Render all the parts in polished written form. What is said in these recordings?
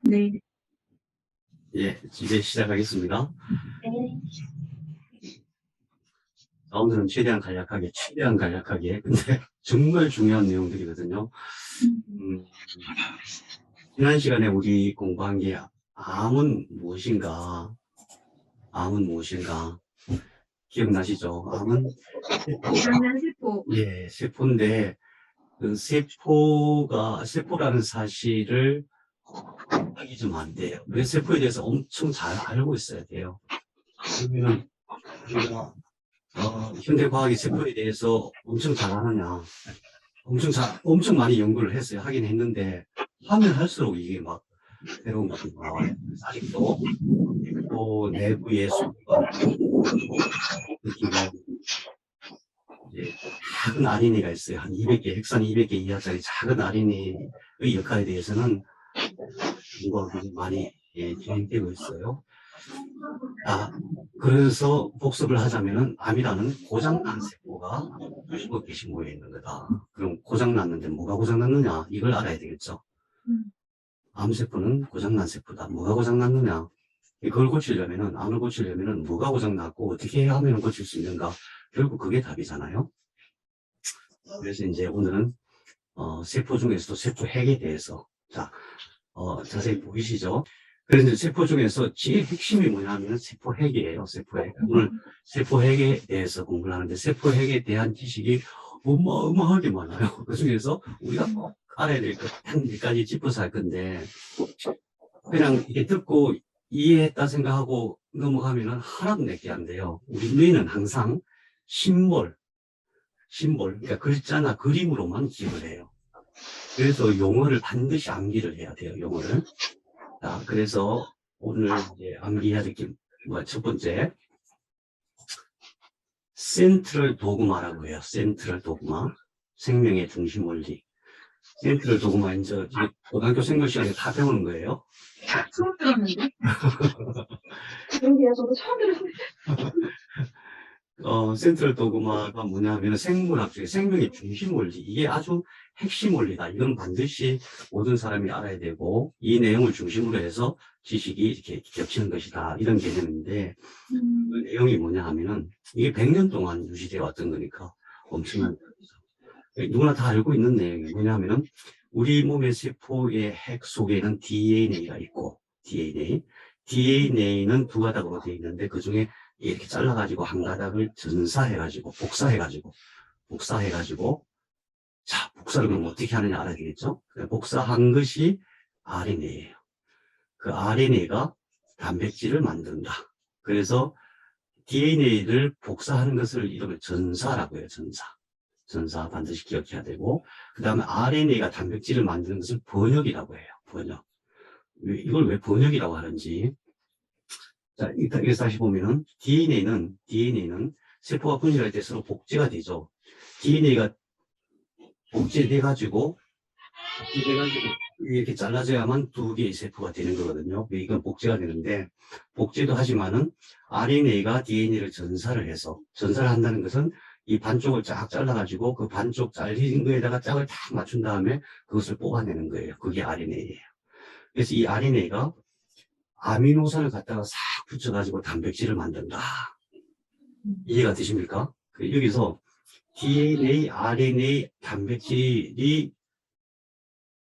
네. 예, 이제 시작하겠습니다. 네. 오늘은 최대한 간략하게, 근데 정말 중요한 내용들이거든요. 음, 지난 시간에 우리 공부한 게 암은 무엇인가, 암은 무엇인가, 기억나시죠? 암은 세포, 장면세포. 예, 세포인데, 그 세포라는 사실을 하기 좀 안 돼요. 왜 세포에 대해서 엄청 잘 알고 있어야 돼요. 그러면 우리가 현대 과학이 세포에 대해서 엄청 잘 아느냐? 엄청 많이 연구를 했어요. 하긴 했는데, 하면 할수록 이게 막 새로운 것이 나와요. 그래서 아직도 세포 내부의 수가 느끼고, 이제 작은 RNA가 있어요. 한 200개, 핵산 200개 이하짜리 작은 RNA의 역할에 대해서는 연구가 굉장히 많이 진행되고 있어요. 그래서 복습을 하자면은 암이라는 고장난 세포가 수십 개씩 모여 있는 거다. 그럼 고장났는데 뭐가 고장났느냐? 이걸 알아야 되겠죠. 암세포는 고장난 세포다. 뭐가 고장났느냐? 그걸 고치려면은, 암을 고치려면은 뭐가 고장났고 어떻게 하면 고칠 수 있는가? 결국 그게 답이잖아요. 그래서 이제 오늘은 세포 중에서도 세포 핵에 대해서 자세히 보이시죠? 그래서 이제 세포 중에서 제일 핵심이 뭐냐면 세포 핵이에요. 세포 핵. 오늘 세포 핵에 대해서 공부를 하는데 세포 핵에 대한 지식이 어마어마하게 많아요. 그 중에서 우리가 꼭 알아야 될 것 한 몇 가지 짚어서 할 건데 그냥 이렇게 듣고 이해했다 생각하고 넘어가면은 하나도 내게 안 돼요. 우리 뇌는 항상 그러니까 글자나 그림으로만 기억을 해요. 그래서 용어를 반드시 암기를 해야 돼요. 용어를. 자, 그래서 오늘 이제 암기해야 될 게 첫 번째 센트럴 도그마라고 해요. 센트럴 도그마, 생명의 중심 원리. 센트럴 도그마 이제 고등학교 생물 시간에 다 배우는 거예요. 처음 들었는데? 그러게요, 저도 처음 들었는데. 센트럴 도그마가 뭐냐면 생물학 중에 생명의 중심 원리. 이게 아주 핵심 원리다. 이건 반드시 모든 사람이 알아야 되고, 이 내용을 중심으로 해서 지식이 이렇게 겹치는 것이다. 이런 개념인데, 그 내용이 뭐냐 하면은, 이게 100년 동안 유지되어 왔던 거니까 엄청난 거죠. 누구나 다 알고 있는 내용이 뭐냐 하면은, 우리 몸의 세포의 핵 속에는 DNA가 있고, DNA는 두 가닥으로 되어 있는데, 그 중에 이렇게 잘라가지고 한 가닥을 전사해가지고 복사해가지고 자 복사를 그럼 어떻게 하느냐 알아야 되겠죠? 복사한 것이 RNA예요. 그 RNA가 단백질을 만든다. 그래서 DNA를 복사하는 것을 이름을 전사라고 해요. 전사 반드시 기억해야 되고 그 다음에 RNA가 단백질을 만드는 것을 번역이라고 해요. 번역. 이걸 왜 번역이라고 하는지 자, 여기서 다시 보면은 DNA는 세포가 분열할 때 서로 복제가 되죠. DNA가 복제돼가지고 이렇게 잘라져야만 두 개의 세포가 되는 거거든요. 이건 복제가 되는데 복제도 하지만은 RNA가 DNA를 전사를 한다는 것은 이 반쪽을 쫙 잘라가지고 그 반쪽 잘린 거에다가 짝을 딱 맞춘 다음에 그것을 뽑아내는 거예요. 그게 RNA예요. 그래서 이 RNA가 아미노산을 갖다가 싹 붙여가지고 단백질을 만든다. 이해가 되십니까? 여기서 DNA, RNA, 단백질이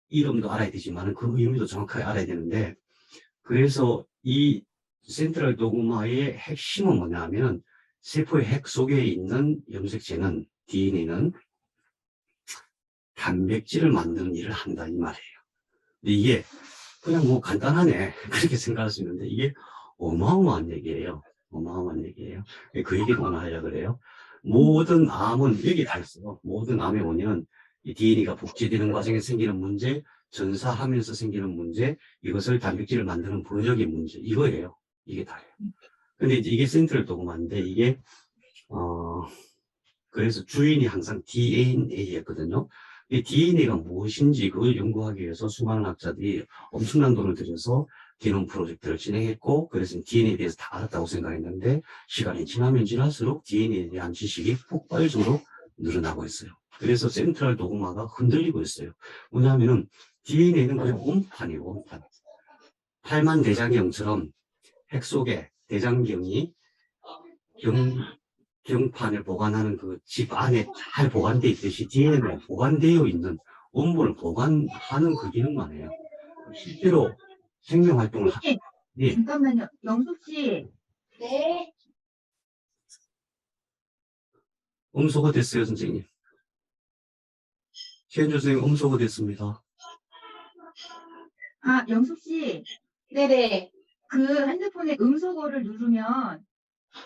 이름도 알아야 되지만 그 의미도 정확하게 알아야 되는데 그래서 이 센트럴 도그마의 핵심은 뭐냐 하면 세포의 핵 속에 있는 염색체는 DNA는 단백질을 만드는 일을 한다 이 말이에요. 근데 이게 그냥 뭐 간단하네 그렇게 생각할 수 있는데 이게 어마어마한 얘기예요. 어마어마한 얘기예요. 그 얘기를 오늘 하려고 그래요. 모든 암은 여기 다 있어요. 모든 암의 원인은 이 DNA가 복제되는 과정에 생기는 문제, 전사하면서 생기는 문제, 이것을 단백질을 만드는 번역의 문제, 이거예요. 이게 다예요. 근데 이제 이게 센트럴 도그마인데 이게 그래서 주인이 항상 DNA였거든요. 이 DNA가 무엇인지 그걸 연구하기 위해서 수많은 학자들이 엄청난 돈을 들여서 기놈 프로젝트를 진행했고 그래서 DNA에 대해서 다 알았다고 생각했는데 시간이 지나면 지날수록 DNA에 대한 지식이 폭발적으로 늘어나고 있어요. 그래서 센트럴 도그마가 흔들리고 있어요. 뭐냐면은 DNA는 그냥 원판이에요. 원판. 팔만대장경처럼 핵 속에 대장경이 경판을 보관하는 그 집 안에 잘 보관되어 있듯이 DNA가 보관되어 있는 원본을 보관하는 그 기능만 해요. 실제로 생명활동을 예, 잠깐만요. 영숙 씨. 네. 음소거 됐어요, 선생님. 최현주 선생님 음소거 됐습니다. 아, 영숙 씨. 네네. 그 핸드폰에 음소거를 누르면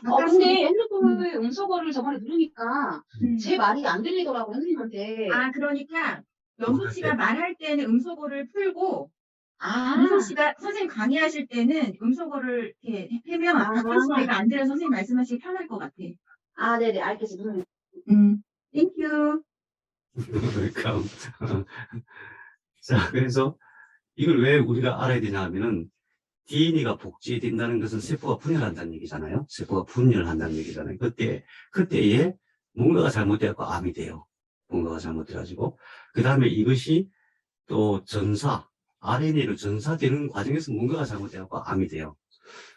근데 핸드폰을 음소거를 저번에 누르니까 음. 제 말이 안 들리더라고요, 선생님한테. 그러니까 영숙 씨가 말할 때는 음소거를 풀고 아, 영숙 씨가 선생님 강의하실 때는 음소거를 이렇게 해면 아. 바꿀 소리가 안 들어서 선생님 말씀하시기 편할 것 같아. 네네, 알겠습니다. 땡큐. 그러니까 자, 그래서 이걸 왜 우리가 알아야 되냐 하면은 DNA가 복제된다는 것은 세포가 분열한다는 얘기잖아요. 세포가 분열을 한다는 얘기잖아요. 그때에 뭔가가 잘못돼갖고 암이 돼요. 뭔가가 잘못돼가지고. 그 다음에 이것이 또 RNA로 전사되는 과정에서 뭔가가 잘못돼갖고 암이 돼요.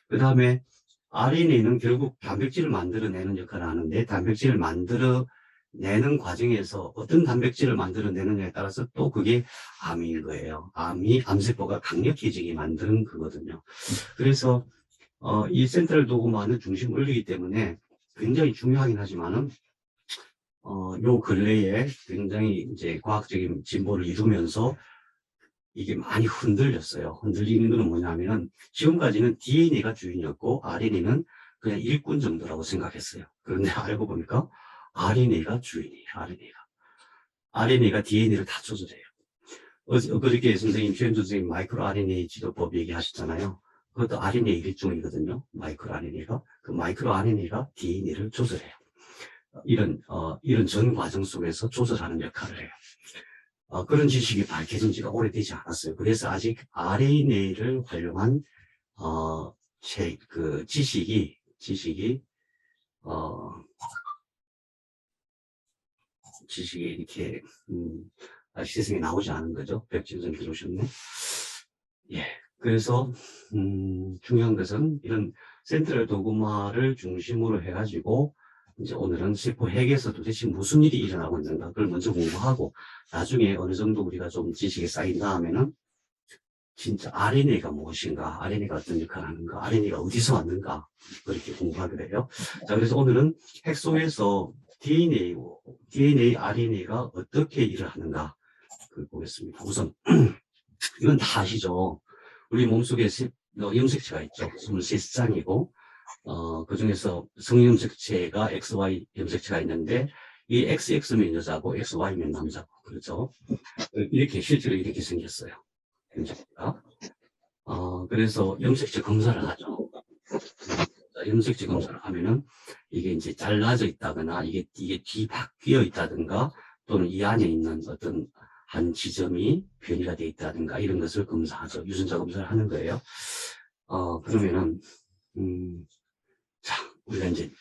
그 다음에 RNA는 결국 단백질을 만들어내는 역할을 하는데 단백질을 만들어내는 과정에서 어떤 단백질을 만들어내느냐에 따라서 또 그게 암인 거예요. 암세포가 강력해지게 만드는 거거든요. 그래서 이 센트럴 도그마는 중심 원리이기 때문에 굉장히 중요하긴 하지만은 요 근래에 굉장히 이제 과학적인 진보를 이루면서 이게 많이 흔들렸어요. 흔들리는 건 뭐냐면은 지금까지는 DNA가 주인이었고 RNA는 그냥 일꾼 정도라고 생각했어요. 그런데 알고 보니까 RNA가 주인이에요. RNA가 DNA를 다 조절해요. 그렇게 선생님, 최현주 선생님 마이크로 RNA 지도법 얘기하셨잖아요. 그것도 RNA 일종이거든요. 마이크로 RNA가. 그 마이크로 RNA가 DNA를 조절해요. 이런 전 과정 속에서 조절하는 역할을 해요. 그런 지식이 밝혀진 지가 오래되지 않았어요. 그래서 아직 RNA를 활용한, 지식이, 이렇게, 세상에 나오지 않은 거죠. 백진 선생님 들어오셨네. 예. 그래서, 중요한 것은 이런 센트럴 도그마를 중심으로 해가지고, 이제 오늘은 세포 핵에서 도대체 무슨 일이 일어나고 있는가, 그걸 먼저 공부하고, 나중에 어느 정도 우리가 좀 지식이 쌓인 다음에는, 진짜 RNA가 무엇인가, RNA가 어떤 역할을 하는가, RNA가 어디서 왔는가, 그렇게 공부하게 돼요. 자, 그래서 오늘은 핵 속에서 DNA, RNA가 어떻게 일을 하는가, 그걸 보겠습니다. 우선, 이건 다 아시죠? 우리 몸속에 염색체가 있죠. 23쌍이고, 그 중에서 성염색체가 XY 염색체가 있는데, 이 XX면 여자고, XY면 남자고, 그렇죠? 실제로 이렇게 생겼어요. 염색체가. 그래서 염색체 검사를 하죠. 염색체 검사를 하면은, 이게 이제 잘라져 있다거나, 이게 뒤바뀌어 있다든가, 또는 이 안에 있는 어떤 한 지점이 변이가 되어 있다든가, 이런 것을 검사하죠. 유전자 검사를 하는 거예요. 그러면은, 자, 우리가 이제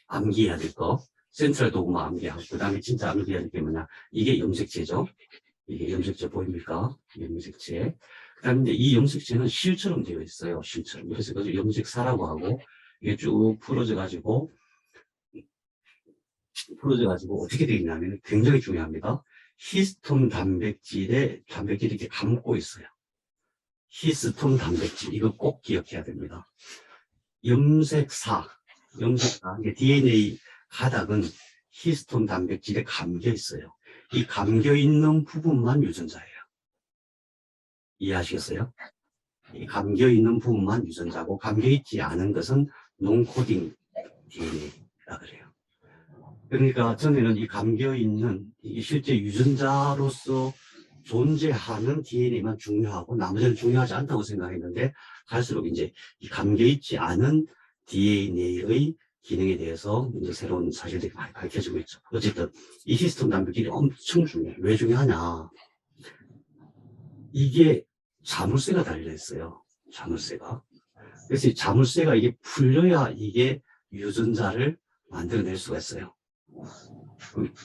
암기해야 될 거, 센트럴 도그마 암기하고, 그 다음에 진짜 암기해야 될 게 뭐냐. 이게 염색체죠. 이게 염색체 보입니까? 염색체. 그 다음에 이제 이 염색체는 실처럼 되어 있어요. 실처럼. 그래서 그걸 염색사라고 하고, 이게 쭉 풀어져가지고 어떻게 되어 있냐면 굉장히 중요합니다. 히스톤 단백질이 이렇게 감고 있어요. 히스톤 단백질. 이거 꼭 기억해야 됩니다. 염색사, 이게 DNA 가닥은 히스톤 단백질에 감겨 있어요. 이 감겨 있는 부분만 유전자예요. 이해하시겠어요? 이 감겨 있는 부분만 유전자고, 감겨 있지 않은 것은 논코딩 DNA라 그래요. 그러니까 전에는 이 감겨 있는, 이게 실제 유전자로서 존재하는 DNA만 중요하고 나머지는 중요하지 않다고 생각했는데, 갈수록 이제 이 감겨 있지 않은 DNA의 기능에 대해서 이제 새로운 사실들이 많이 밝혀지고 있죠. 어쨌든 이 히스톤 단백질이 엄청 중요해요. 왜 중요하냐? 이게 자물쇠가 달려 있어요. 자물쇠가. 그래서 이 자물쇠가 이게 풀려야 이게 유전자를 만들어낼 수가 있어요.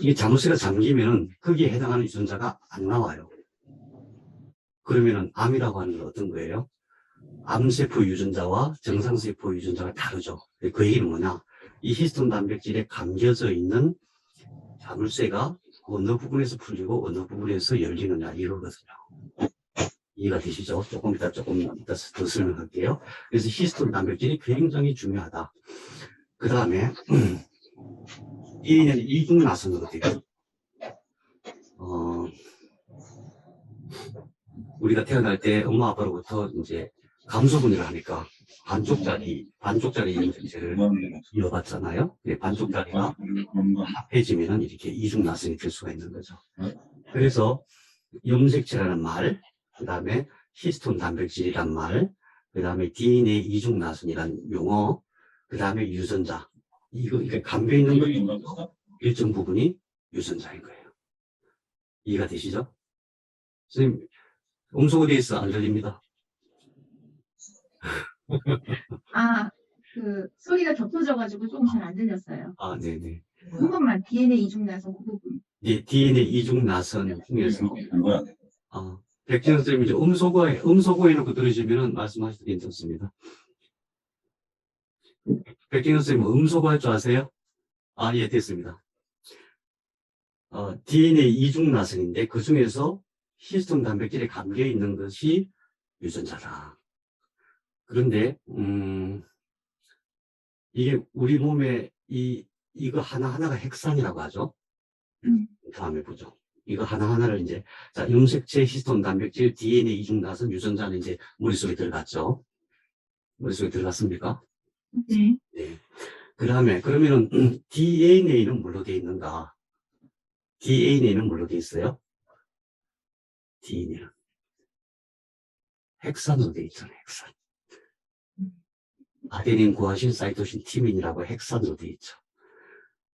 이게 자물쇠가 잠기면은 거기에 해당하는 유전자가 안 나와요. 그러면은 암이라고 하는 건 어떤 거예요? 암세포 유전자와 정상세포 유전자가 다르죠. 그 얘기는 뭐냐? 이 히스톤 단백질에 감겨져 있는 자물쇠가 어느 부분에서 풀리고 어느 부분에서 열리느냐 이거거든요. 이해가 되시죠? 조금 이따 더 설명할게요. 그래서 히스톤 단백질이 굉장히 중요하다. 그 다음에 DNA는 이중나선으로 되죠. 우리가 태어날 때 엄마 아빠로부터 이제 감소분해를 하니까 반쪽짜리 염색체를 이어받잖아요. 반쪽짜리가 합해지면은 이렇게 이중나선이 될 수가 있는 거죠. 그래서 염색체라는 말, 그 다음에 히스톤 단백질이란 말, 그 다음에 DNA 이중나선이란 용어, 그 다음에 유전자. 이게 감겨 있는 거 일정 부분이 유전자인 거예요. 이해가 되시죠? 선생님, 음소거 돼 있어 안 들립니다. 그 소리가 겹쳐져가지고 조금 잘 안 들렸어요. 네네. 한 번만 DNA 이중나선 그 부분. 네, DNA 이중나선 중에서 백지영 선생님이 이제 음소거 해놓고 들으시면은 말씀하셔도 괜찮습니다. 백지영 선생님 음소거 할 줄 아세요? 예, 됐습니다. DNA 이중나선인데 그 중에서 히스톤 단백질에 감겨 있는 것이 유전자다. 그런데 이게 우리 몸에 이거 하나하나가 핵산이라고 하죠. 다음에 보죠. 이거 하나하나를 이제 염색체, 히스톤 단백질, DNA 이중나선, 유전자는 이제 머릿속에 들어갔죠. 머릿속에 들어갔습니까? 네. 네. 그 다음에 그러면은 DNA는 뭘로 되어 있는가? DNA는 뭘로 되어 있어요? DNA는 핵산으로 되어 있잖아요. 핵산. 아데닌, 구아신, 사이토신, 티민이라고 핵산으로 되어 있죠.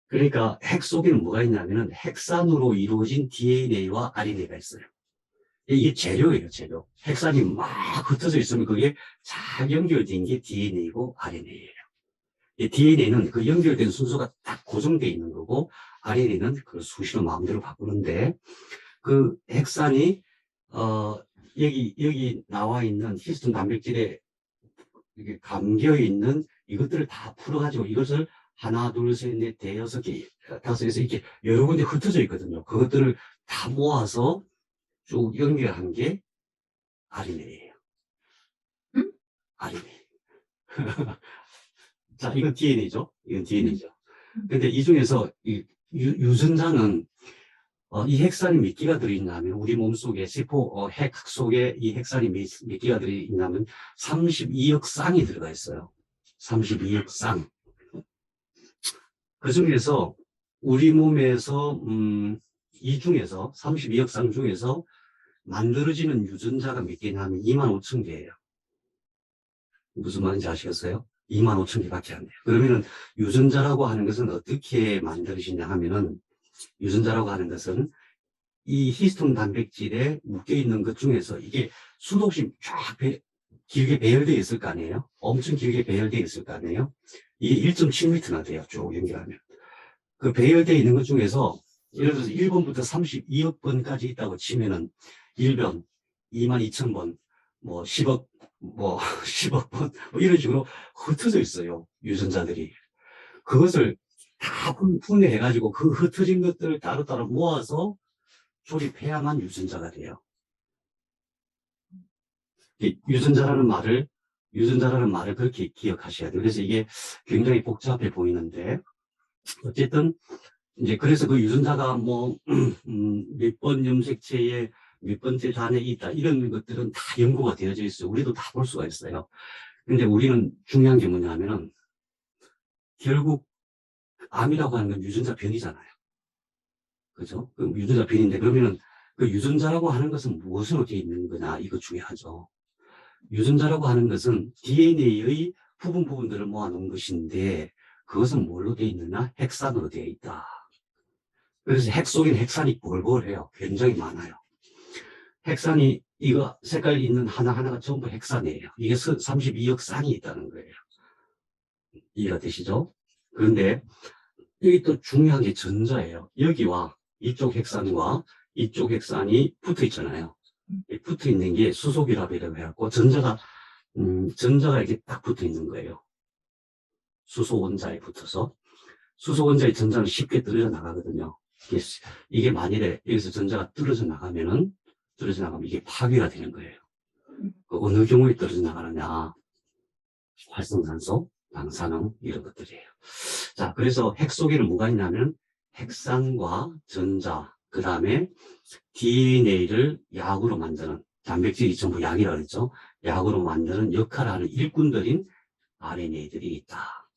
그러니까 핵 속에는 뭐가 있냐면은 핵산으로 이루어진 DNA와 RNA가 있어요. 이게 재료예요, 재료. 핵산이 막 흩어져 있으면 그게 잘 연결된 게 DNA고 RNA예요. DNA는 그 연결된 순서가 딱 고정되어 있는 거고, RNA는 그 수시로 마음대로 바꾸는데, 그 핵산이, 여기 나와 있는 히스톤 단백질에 이게 감겨 있는 이것들을 다 풀어가지고 이것을 하나, 둘, 셋, 넷, 대여섯 개, 다섯에서 이렇게 여러 군데 흩어져 있거든요. 그것들을 다 모아서 쭉 연결한 게 RNA예요. 응? RNA. 자, 이건 DNA죠. 이건 DNA죠. 근데 이 중에서 유전자는 이 핵산이 몇 개가 들어있냐면 우리 몸속에 세포 핵 속에 이 핵산이 몇 개가 들어있냐면 32억 쌍이 들어가 있어요. 32억 쌍. 그 중에서 우리 몸에서 이 중에서 32억 쌍 중에서 만들어지는 유전자가 몇 개냐면 25,000개예요. 무슨 말인지 아시겠어요? 25,000개밖에 안 돼요. 그러면은 유전자라고 하는 것은 어떻게 만들어지냐 하면은 유전자라고 하는 것은 이 히스톤 단백질에 묶여있는 것 중에서 이게 수도 없이 쫙 길게 배열되어 있을 거 아니에요? 엄청 길게 배열되어 있을 거 아니에요? 이게 1.7m나 돼요. 쭉 연결하면. 그 배열되어 있는 것 중에서 예를 들어서 1번부터 32억 번까지 있다고 치면은 1변, 22,000번, 뭐 10억, 뭐 10억 번, 뭐 이런 식으로 흩어져 있어요. 유전자들이. 그것을 다 분해해가지고 그 흩어진 것들을 따로따로 모아서 조립해야만 유전자가 돼요. 유전자라는 말을 그렇게 기억하셔야 돼요. 그래서 이게 굉장히 복잡해 보이는데, 어쨌든, 이제 그래서 그 유전자가 뭐, 몇 번 염색체에 몇 번째 단에 있다, 이런 것들은 다 연구가 되어져 있어요. 우리도 다 볼 수가 있어요. 근데 우리는 중요한 게 뭐냐면은, 결국, 암이라고 하는 건 유전자 변이잖아요. 그죠? 그 유전자 변이인데, 그러면은 그 유전자라고 하는 것은 무엇으로 되어 있는 거냐, 이거 중요하죠. 유전자라고 하는 것은 DNA의 부분들을 모아놓은 것인데, 그것은 뭘로 되어 있느냐? 핵산으로 되어 있다. 그래서 핵 속에는 핵산이 볼볼해요. 굉장히 많아요. 핵산이, 이거 색깔 있는 하나하나가 전부 핵산이에요. 이게 32억 쌍이 있다는 거예요. 이해가 되시죠? 그런데, 여기 또 중요한 게 전자예요. 여기와 이쪽 핵산과 이쪽 핵산이 붙어 있잖아요. 붙어 있는 게 수소기랍이라고 해갖고 전자가 전자가 이렇게 딱 붙어 있는 거예요. 수소 원자에 붙어서. 수소 원자의 전자는 쉽게 떨어져 나가거든요. 이게 만일에 여기서 전자가 떨어져 나가면 이게 파괴가 되는 거예요. 어느 경우에 떨어져 나가느냐. 활성산소, 방사능, 이런 것들이에요. 자, 그래서 핵 속에는 뭐가 있냐면, 핵산과 전자, 그 다음에 DNA를 약으로 만드는, 단백질이 전부 약이라고 했죠. 약으로 만드는 역할을 하는 일꾼들인 RNA들이 있다.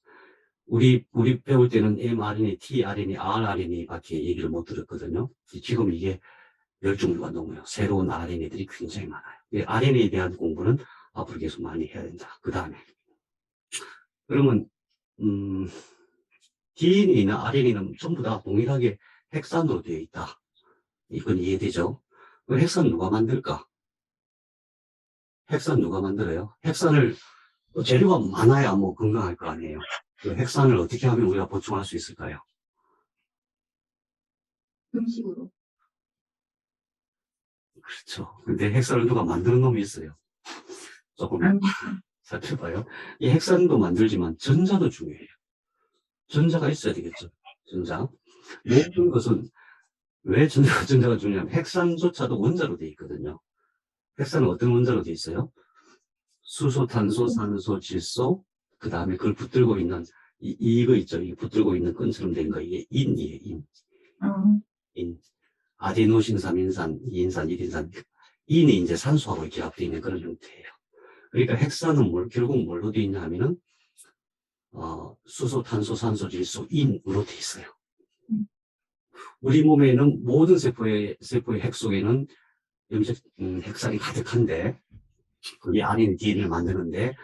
우리 배울 때는 mRNA, tRNA, rRNA 밖에 얘기를 못 들었거든요. 지금 이게 멸종류가 너무요. 새로운 RNA들이 굉장히 많아요. RNA에 대한 공부는 앞으로 계속 많이 해야 된다. 그 다음에. 그러면, DNA나 RNA는 전부 다 동일하게 핵산으로 되어 있다. 이건 이해되죠? 그 핵산 누가 만들까? 핵산 누가 만들어요? 핵산을, 재료가 많아야 뭐 건강할 거 아니에요. 그 핵산을 어떻게 하면 우리가 보충할 수 있을까요? 음식으로. 그렇죠. 근데 핵산을 누가 만드는 놈이 있어요. 조금 살펴봐요. 이 핵산도 만들지만 전자도 중요해요. 전자가 있어야 되겠죠. 전자. 모든 것은 왜 전자가 중요하냐면 핵산조차도 원자로 되어 있거든요. 핵산은 어떤 원자로 되어 있어요? 수소, 탄소, 산소, 질소, 그 다음에 그걸 붙들고 있는 이거 있죠. 이게 붙들고 있는 끈처럼 된 거, 이게 인이에요, 인. 인. 아데노신 3인산, 2인산, 1인산. 인이 이제 산소하고 결합되어 있는 그런 형태예요. 그러니까 핵산은 결국 뭘로 되어 있냐 하면은, 수소, 탄소, 산소, 질소, 인으로 되어 있어요. 우리 몸에는 모든 세포의 핵 속에는 핵산이 가득한데, 그게 RNA, DNA를 만드는데,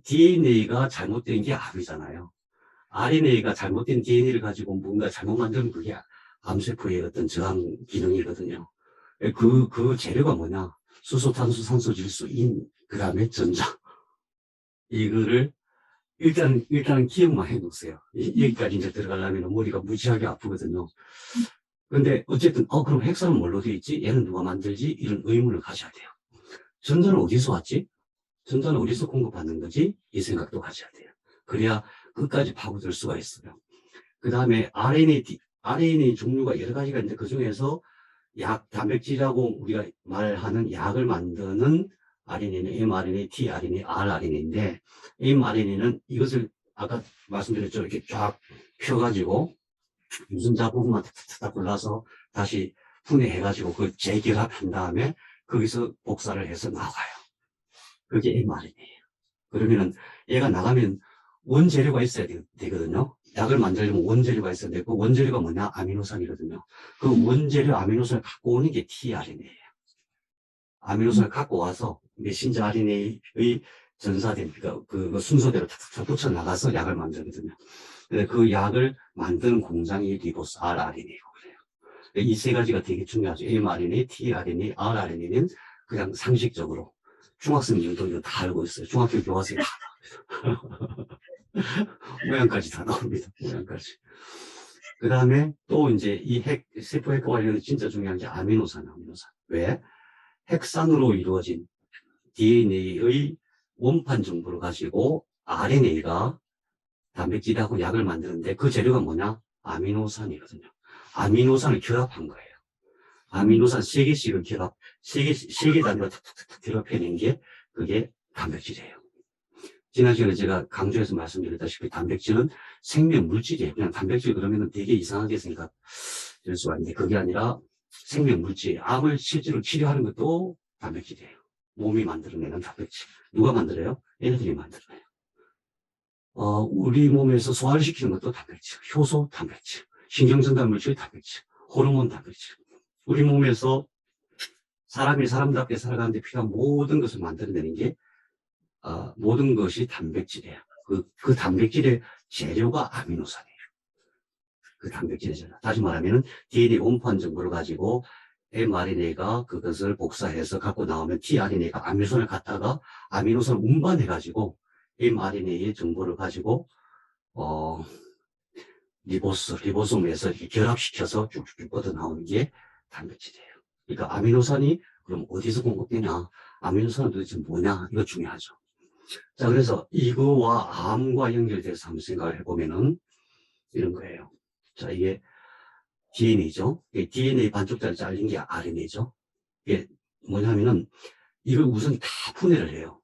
DNA가 잘못된 게 암이잖아요. RNA가 잘못된 DNA를 가지고 뭔가 잘못 만들면 그게 암세포의 어떤 저항 기능이거든요. 그 재료가 뭐냐? 수소, 탄소, 산소, 질소, 인, 그 다음에 전자. 이거를 일단 기억만 해 놓으세요. 여기까지 이제 들어가려면 머리가 무지하게 아프거든요. 근데 어쨌든, 그럼 핵산은 뭘로 되어 있지? 얘는 누가 만들지? 이런 의문을 가져야 돼요. 전자는 어디서 왔지? 전자는 어디서 공급받는 거지? 이 생각도 가져야 돼요. 그래야 끝까지 파고들 수가 있어요. 그 다음에 RNA 종류가 여러 가지가 있는데 그 중에서 단백질이라고 우리가 말하는 약을 만드는 RNA는 mRNA, tRNA, rRNA인데 mRNA는 이것을 아까 말씀드렸죠. 이렇게 쫙 펴가지고 유전자 부분만 탁탁탁 골라서 다시 분해해가지고 그걸 재결합한 다음에 거기서 복사를 해서 나가요. 그게 mRNA예요. 그러면은 얘가 나가면 원재료가 있어야 되거든요. 약을 만들려면 원재료가 있어야 되고 원재료가 뭐냐? 아미노산이거든요. 그 원재료 아미노산을 갖고 오는 게 tRNA예요. 아미노산을 갖고 와서 메신저 RNA의 전사된 그 순서대로 탁탁탁 붙여 나가서 약을 만들거든요. 그 약을 만드는 공장이 리보스 rRNA고 그래요. 이 세 가지가 되게 중요하죠. mRNA, tRNA, rRNA는 그냥 상식적으로 중학생들도 이거 다 알고 있어요. 중학교 교과서에 다 나옵니다. 모양까지 다 나옵니다. 모양까지. 그 다음에 또 이제 이 세포 핵과 관련해서 진짜 중요한 게 아미노산. 왜? 핵산으로 이루어진 DNA의 원판 정보를 가지고 RNA가 단백질하고 약을 만드는데 그 재료가 뭐냐? 아미노산이거든요. 아미노산을 결합한 거예요. 아미노산 3개씩을 세 개 단위로 탁탁탁 결합해낸 게 그게 단백질이에요. 지난 시간에 제가 강조해서 말씀드렸다시피 단백질은 생명 물질이에요. 그냥 단백질 그러면 되게 이상하게 생각될 수가 있는데 그게 아니라 생명 물질. 암을 실제로 치료하는 것도 단백질이에요. 몸이 만들어내는 단백질. 누가 만들어요? 얘네들이 만들어내요. 우리 몸에서 소화를 시키는 것도 단백질. 효소 단백질. 신경전달 물질 단백질. 호르몬 단백질. 우리 몸에서 사람이 사람답게 살아가는데 필요한 모든 것을 만들어내는 게 모든 것이 단백질이에요. 그 단백질의 재료가 아미노산이에요. 그 단백질의 재료. 다시 말하면 DNA 원판 정보를 가지고 mRNA가 그것을 복사해서 갖고 나오면 tRNA가 아미노산을 갖다가 아미노산을 운반해가지고 mRNA의 정보를 가지고 리보솜에서 이렇게 결합시켜서 쭉쭉 뻗어나오는 게 단백질이에요. 그러니까 아미노산이 그럼 어디서 공급되냐? 아미노산은 도대체 뭐냐? 이거 중요하죠. 자, 그래서 이거와 암과 연결돼서 한번 생각을 해보면은 이런 거예요. 자, 이게 DNA죠. DNA 반쪽짜리 잘린 게 RNA죠. 이게 뭐냐면은 이걸 우선 다 분해를 해요.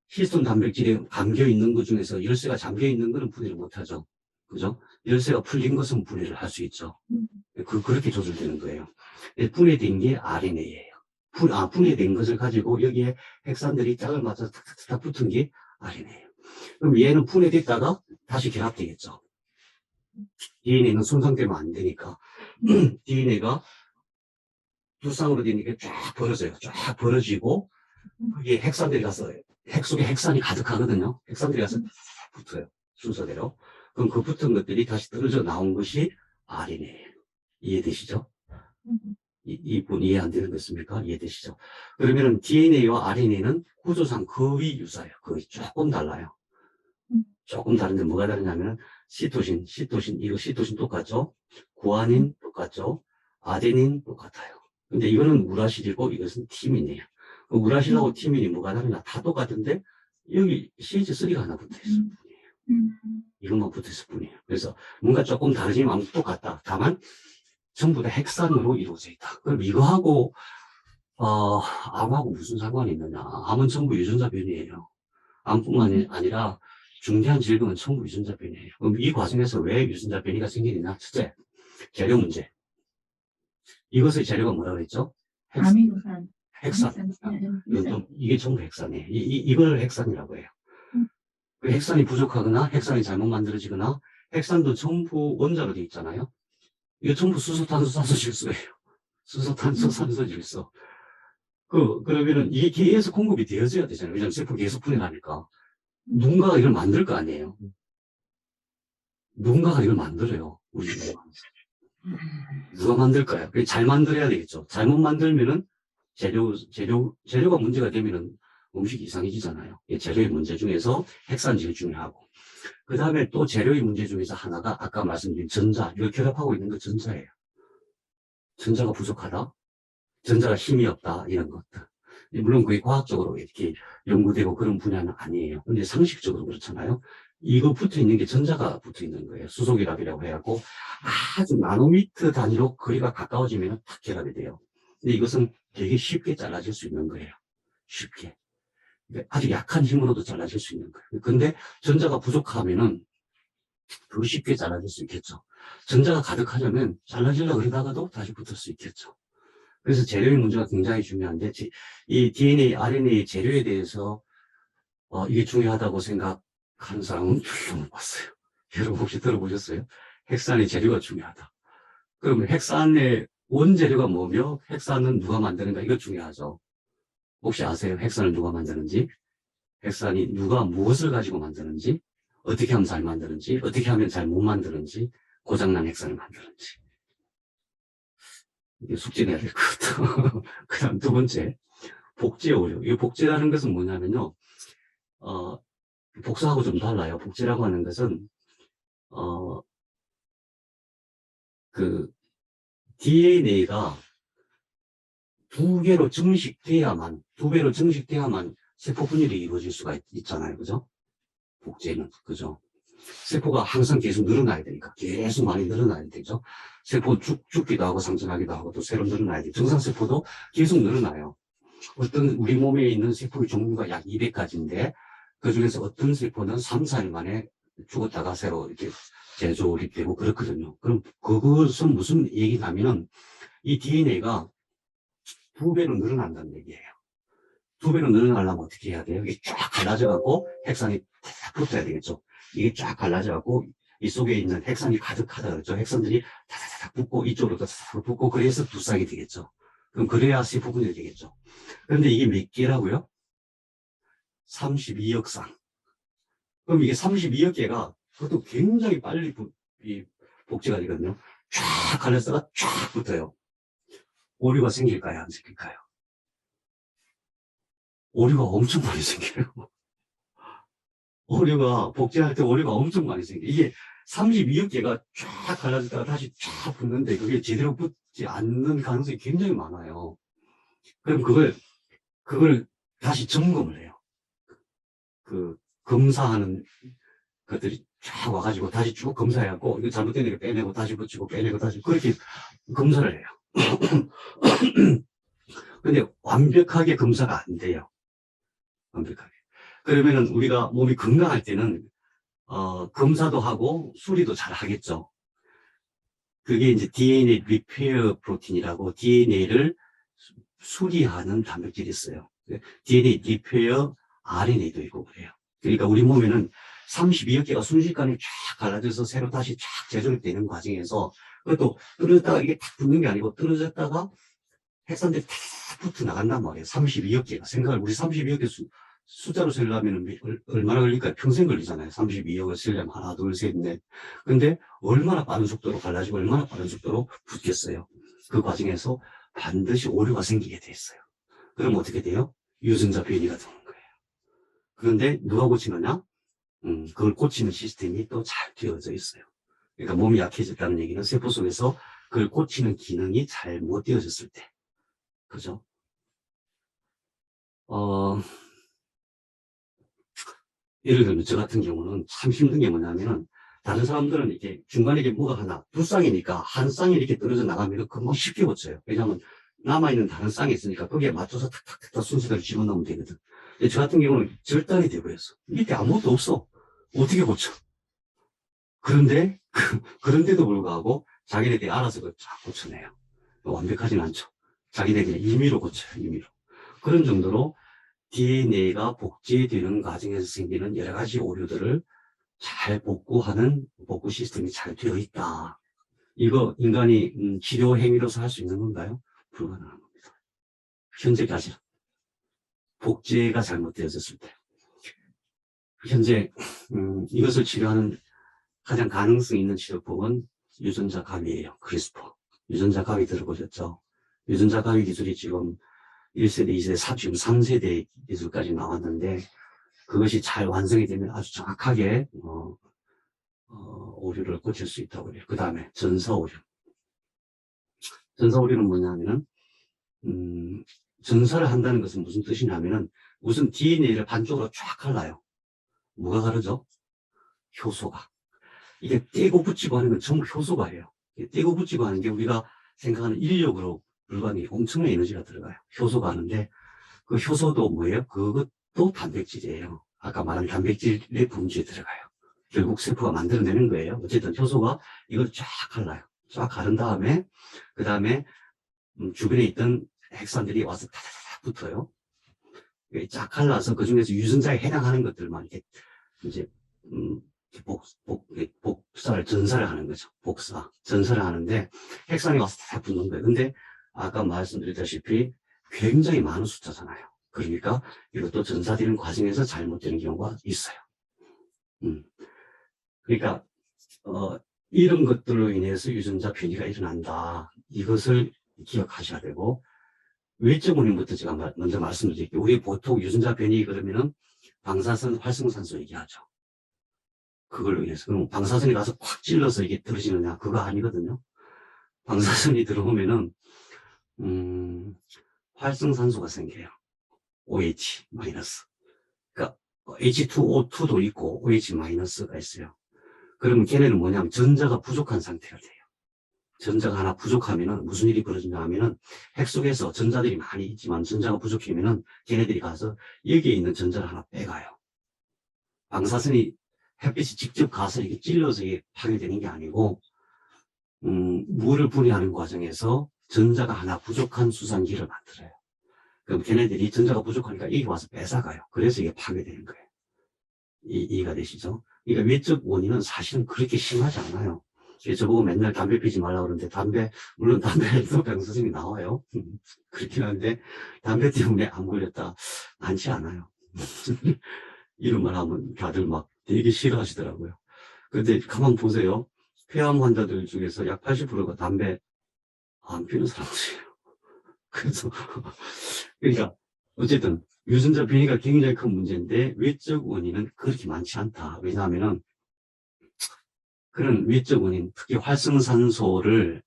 히스톤 단백질에 감겨 있는 것 중에서 열쇠가 잠겨 있는 거는 분해를 못 하죠. 그죠? 열쇠가 풀린 것은 분해를 할 수 있죠. 그렇게 조절되는 거예요. 분해된 게 RNA예요. 분해된 것을 가지고 여기에 핵산들이 짝을 맞춰서 탁탁탁 붙은 게 RNA예요. 그럼 얘는 분해됐다가 다시 결합되겠죠. DNA는 손상되면 안 되니까. DNA가 두 쌍으로 되니까 쫙 벌어져요. 쫙 벌어지고, 거기에 핵산들이 가서, 핵 속에 핵산이 가득하거든요. 핵산들이 가서 붙어요. 순서대로. 그럼 그 붙은 것들이 다시 떨어져 나온 것이 RNA예요. 이해되시죠? 이 분 이해 안 되는 거 있습니까? 이해되시죠? 그러면은 DNA와 RNA는 구조상 거의 유사해요. 거의 조금 달라요. 조금 다른데 뭐가 다르냐면은 시토신, 이거 시토신 똑같죠? 구아닌 똑같죠? 아데닌 똑같아요. 근데 이거는 우라실이고 이것은 티민이에요. 우라실하고 티민이 뭐가 다르냐? 다 똑같은데 여기 CH3가 하나 붙어 있을 뿐이에요. 이것만 붙어 있을 뿐이에요. 그래서 뭔가 조금 다르지만 아무튼 똑같다. 다만 전부 다 핵산으로 이루어져 있다. 그럼 이거하고 암하고 무슨 상관이 있느냐? 암은 전부 유전자 변이에요. 암뿐만 아니라 중대한 질병은 전부 유전자 변이에요. 그럼 이 과정에서 왜 유전자 변이가 생기느냐? 첫째, 재료 문제. 이것의 재료가 뭐라고 그랬죠? 아미노산. 핵산. 이게 전부 핵산이에요. 이걸 핵산이라고 해요. 그 핵산이 부족하거나 핵산이 잘못 만들어지거나 핵산도 전부 원자로 되어 있잖아요. 이거 전부 수소탄소 산소 질소예요. 수소탄소 산소 질소. 그러면은 이게 계속 공급이 되어져야 되잖아요. 왜냐하면 세포 계속 분해하니까. 누군가가 이걸 만들 거 아니에요. 누군가가 이걸 만들어요. 우리 누가 만들까요? 잘 만들어야 되겠죠. 잘못 만들면은 재료가 문제가 되면은 음식이 이상해지잖아요. 재료의 문제 중에서 핵산 제일 중요하고. 그 다음에 또 재료의 문제 중에서 하나가 아까 말씀드린 전자, 이걸 결합하고 있는 거 전자예요. 전자가 부족하다. 전자가 힘이 없다. 이런 것들. 물론 그게 과학적으로 이렇게 연구되고 그런 분야는 아니에요. 근데 상식적으로 그렇잖아요. 이거 붙어 있는 게 전자가 붙어 있는 거예요. 수소결합이라고 해갖고 아주 나노미터 단위로 거리가 가까워지면 탁 결합이 돼요. 근데 이것은 되게 쉽게 잘라질 수 있는 거예요. 쉽게. 아주 약한 힘으로도 잘라질 수 있는 거예요. 근데 전자가 부족하면은 더 쉽게 잘라질 수 있겠죠. 전자가 가득하려면 잘라지려고 그러다가도 다시 붙을 수 있겠죠. 그래서 재료의 문제가 굉장히 중요한데, 이 DNA, RNA 재료에 대해서, 이게 중요하다고 생각하는 사람은 별로 못 봤어요. 여러분 혹시 들어보셨어요? 핵산의 재료가 중요하다. 그러면 핵산의 원재료가 뭐며, 핵산은 누가 만드는가? 이거 중요하죠. 혹시 아세요? 핵산을 누가 만드는지? 핵산이 누가 무엇을 가지고 만드는지? 어떻게 하면 잘 만드는지? 어떻게 하면 잘 못 만드는지? 고장난 핵산을 만드는지. 이게 숙제 내야 될 것 같아. 그 다음 두 번째, 복제 오류. 이 복제라는 것은 뭐냐면요, 복사하고 좀 달라요. 복제라고 하는 것은, DNA가 두 배로 증식돼야만 세포 분열이 이루어질 수가 있잖아요. 그죠? 복제는, 그죠? 세포가 항상 계속 늘어나야 되니까, 계속 많이 늘어나야 되죠. 세포 죽기도 하고 상승하기도 하고 또 새로 늘어나야 돼. 정상세포도 계속 늘어나요. 우리 몸에 있는 세포의 종류가 약 200가지인데, 그 중에서 어떤 세포는 3, 4일 만에 죽었다가 새로 이렇게 재조립되고 그렇거든요. 그럼 그것은 무슨 얘기냐면은, 이 DNA가 두 배로 늘어난다는 얘기예요. 두 배로 늘어나려면 어떻게 해야 돼요? 이게 쫙 갈라져갖고 핵산이 탁 붙어야 되겠죠. 이게 쫙 갈라져갖고 이 속에 있는 핵산이 가득하다 그랬죠. 핵산들이 다다닥 붙고 이쪽으로 다다닥 붙고 그래서 두 쌍이 되겠죠. 그럼 그래야 세포 분열이 되겠죠. 그런데 이게 몇 개라고요? 32억 쌍. 그럼 이게 32억 개가 그것도 굉장히 빨리 복제가 되거든요. 쫙 갈라서가 쫙 붙어요. 오류가 생길까요? 안 생길까요? 오류가 엄청 많이 생겨요. 복제할 때 오류가 엄청 많이 생겨요. 이게 32억 개가 쫙 갈라졌다가 다시 쫙 붙는데 그게 제대로 붙지 않는 가능성이 굉장히 많아요. 그럼 그걸 다시 점검을 해요. 그 검사하는 것들이 쫙 와가지고 다시 쭉 검사해갖고 이거 잘못된 거 빼내고 다시 붙이고 빼내고 다시 그렇게 검사를 해요. 근데 완벽하게 검사가 안 돼요. 완벽하게. 그러면은 우리가 몸이 건강할 때는 검사도 하고 수리도 잘 하겠죠. 그게 이제 DNA 리페어 프로틴이라고 DNA를 수리하는 단백질이 있어요. DNA 리페어 RNA도 있고 그래요. 그러니까 우리 몸에는 32억 개가 순식간에 쫙 갈라져서 새로 다시 쫙 재조립되는 과정에서 그것도 떨어졌다가 이게 탁 붙는 게 아니고 떨어졌다가 핵산들이 탁 붙어 나간단 말이에요. 32억 개가. 생각을 우리 32억 개 숫자로 세려면 얼마나 걸릴까요? 평생 걸리잖아요. 32억을 세려면 하나, 둘, 셋, 넷. 근데 얼마나 빠른 속도로 갈라지고 얼마나 빠른 속도로 붙겠어요. 그 과정에서 반드시 오류가 생기게 돼 있어요. 그럼 어떻게 돼요? 유전자 변이가 되는 거예요. 그런데 누가 고치느냐? 그걸 고치는 시스템이 또 잘 되어져 있어요. 그러니까 몸이 약해졌다는 얘기는 세포 속에서 그걸 고치는 기능이 잘 못 되어졌을 때. 그죠? 예를 들면 저 같은 경우는 참 힘든 게 뭐냐면은 다른 사람들은 이렇게 중간에 이게 뭐가 하나, 두 쌍이니까 한 쌍이 이렇게 떨어져 나가면 금방 쉽게 고쳐요. 왜냐하면 남아있는 다른 쌍이 있으니까 거기에 맞춰서 탁탁탁 순서대로 집어넣으면 되거든. 근데 저 같은 경우는 절단이 되버렸어. 밑에 아무것도 없어. 어떻게 고쳐? 그런데도 불구하고 자기네들이 알아서 그걸 쫙 고쳐내요. 완벽하진 않죠. 자기네들이 임의로 고쳐요, 임의로. 그런 정도로 DNA가 복제되는 과정에서 생기는 여러 가지 오류들을 잘 복구하는 복구 시스템이 잘 되어 있다. 이거 인간이 치료 행위로서 할 수 있는 건가요? 불가능한 겁니다. 현재까지 복제가 잘못되어졌을 때. 현재 이것을 치료하는 가장 가능성 있는 치료법은 유전자 가위예요. 크리스퍼. 유전자 가위 들어보셨죠? 유전자 가위 기술이 지금 1세대, 2세대, 지금 3세대 기술까지 나왔는데 그것이 잘 완성이 되면 아주 정확하게 오류를 고칠 수 있다고 그래요. 그 다음에 전사오류. 전사오류는 뭐냐면은 전사를 한다는 것은 무슨 뜻이냐면은 우선 DNA를 반쪽으로 쫙 갈라요. 뭐가 다르죠? 효소가. 이게 떼고 붙이고 하는 건 전부 효소가예요. 떼고 붙이고 하는 게 우리가 생각하는 인력으로 불가능해. 엄청난 에너지가 들어가요. 효소가 하는데 그 효소도 뭐예요? 그것도 단백질이에요. 아까 말한 단백질의 분주에 들어가요. 결국 세포가 만들어내는 거예요. 어쨌든 효소가 이걸 쫙 갈라요. 쫙 가른 다음에 그 다음에 주변에 있던 핵산들이 와서 타다닥 붙어요. 쫙 갈라서 그 중에서 유전자에 해당하는 것들만 이렇게 이제 전사를 하는 거죠. 전사를 하는데 핵산이 와서 다 붙는 거예요. 근데 아까 말씀드렸다시피 굉장히 많은 숫자잖아요. 그러니까 이것도 전사되는 과정에서 잘못되는 경우가 있어요. 그러니까 이런 것들로 인해서 유전자 변이가 일어난다. 이것을 기억하셔야 되고 외적 원인부터 제가 먼저 말씀드릴게요. 우리 보통 유전자 변이 그러면은 방사선 활성산소 얘기하죠. 그걸로 인해서. 그럼 방사선이 가서 콱 찔러서 이게 떨어지느냐? 그거 아니거든요. 방사선이 들어오면은, 활성산소가 생겨요. OH 마이너스. 그러니까 H2O2도 있고 OH 마이너스가 있어요. 그러면 걔네는 뭐냐면 전자가 부족한 상태가 돼요. 전자가 하나 부족하면은 무슨 일이 벌어지냐 하면은 핵 속에서 전자들이 많이 있지만 전자가 부족하면은 걔네들이 가서 여기에 있는 전자를 하나 빼가요. 방사선이 햇빛이 직접 가서 이게 찔러서 이게 파괴되는 게 아니고, 물을 분해하는 과정에서 전자가 하나 부족한 수산기를 만들어요. 그럼 걔네들이 전자가 부족하니까 여기 와서 뺏어가요. 그래서 이게 파괴되는 거예요. 이해가 되시죠? 그러니까 외적 원인은 사실은 그렇게 심하지 않아요. 저보고 맨날 담배 피지 말라고 그러는데 물론 담배에도 병사증이 나와요. 그렇긴 한데 담배 때문에 안 걸렸다 많지 않아요. 이런 말 하면 다들 막 되게 싫어하시더라고요. 근데 가만 보세요. 폐암 환자들 중에서 약 80%가 담배 안 피우는 사람들이에요. 그래서 그러니까 어쨌든 유전자 변이가 굉장히 큰 문제인데 외적 원인은 그렇게 많지 않다. 왜냐하면은 그런 외적 원인, 특히 활성산소를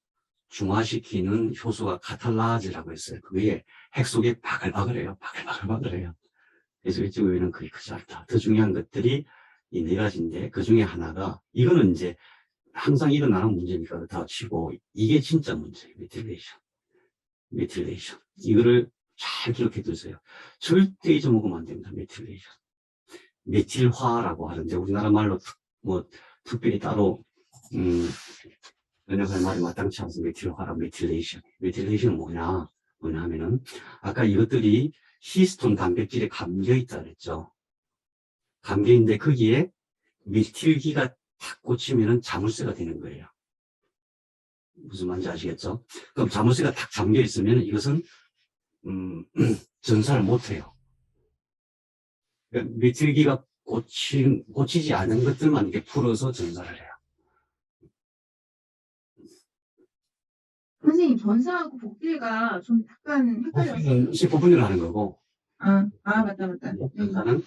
중화시키는 효소가 카탈라즈라고 했어요. 그게 핵 속에 바글바글해요. 바글바글해요. 그래서 외적 우위는 그리 크지 않다. 더 중요한 것들이 이 네 가지인데 그 중에 하나가 이거는 이제 항상 일어나는 문제니까 다 치고 이게 진짜 문제예요. 메틸레이션. 이거를 잘 기억해 두세요. 절대 잊어먹으면 안 됩니다. 메틸레이션. 메틸화라고 하는데 우리나라 말로 특별히 따로 번역할 말이 마땅치 않습니다. 메틸화라 메틸레이션. 메틸레이션은 뭐냐면은 아까 이것들이 히스톤 단백질에 감겨 있다 그랬죠. 감겨 있는데 거기에 메틸기가 탁 꽂히면은 자물쇠가 되는 거예요. 무슨 말인지 아시겠죠? 그럼 자물쇠가 탁 잠겨 있으면 이것은 전사를 못 해요. 그러니까 메틸기가 꽂히지 않은 것들만 이렇게 풀어서 전사를 해요. 선생님, 전사하고 복제가 좀 약간 헷갈렸어요. 세포분열을 하는 거고, 맞다. 전사는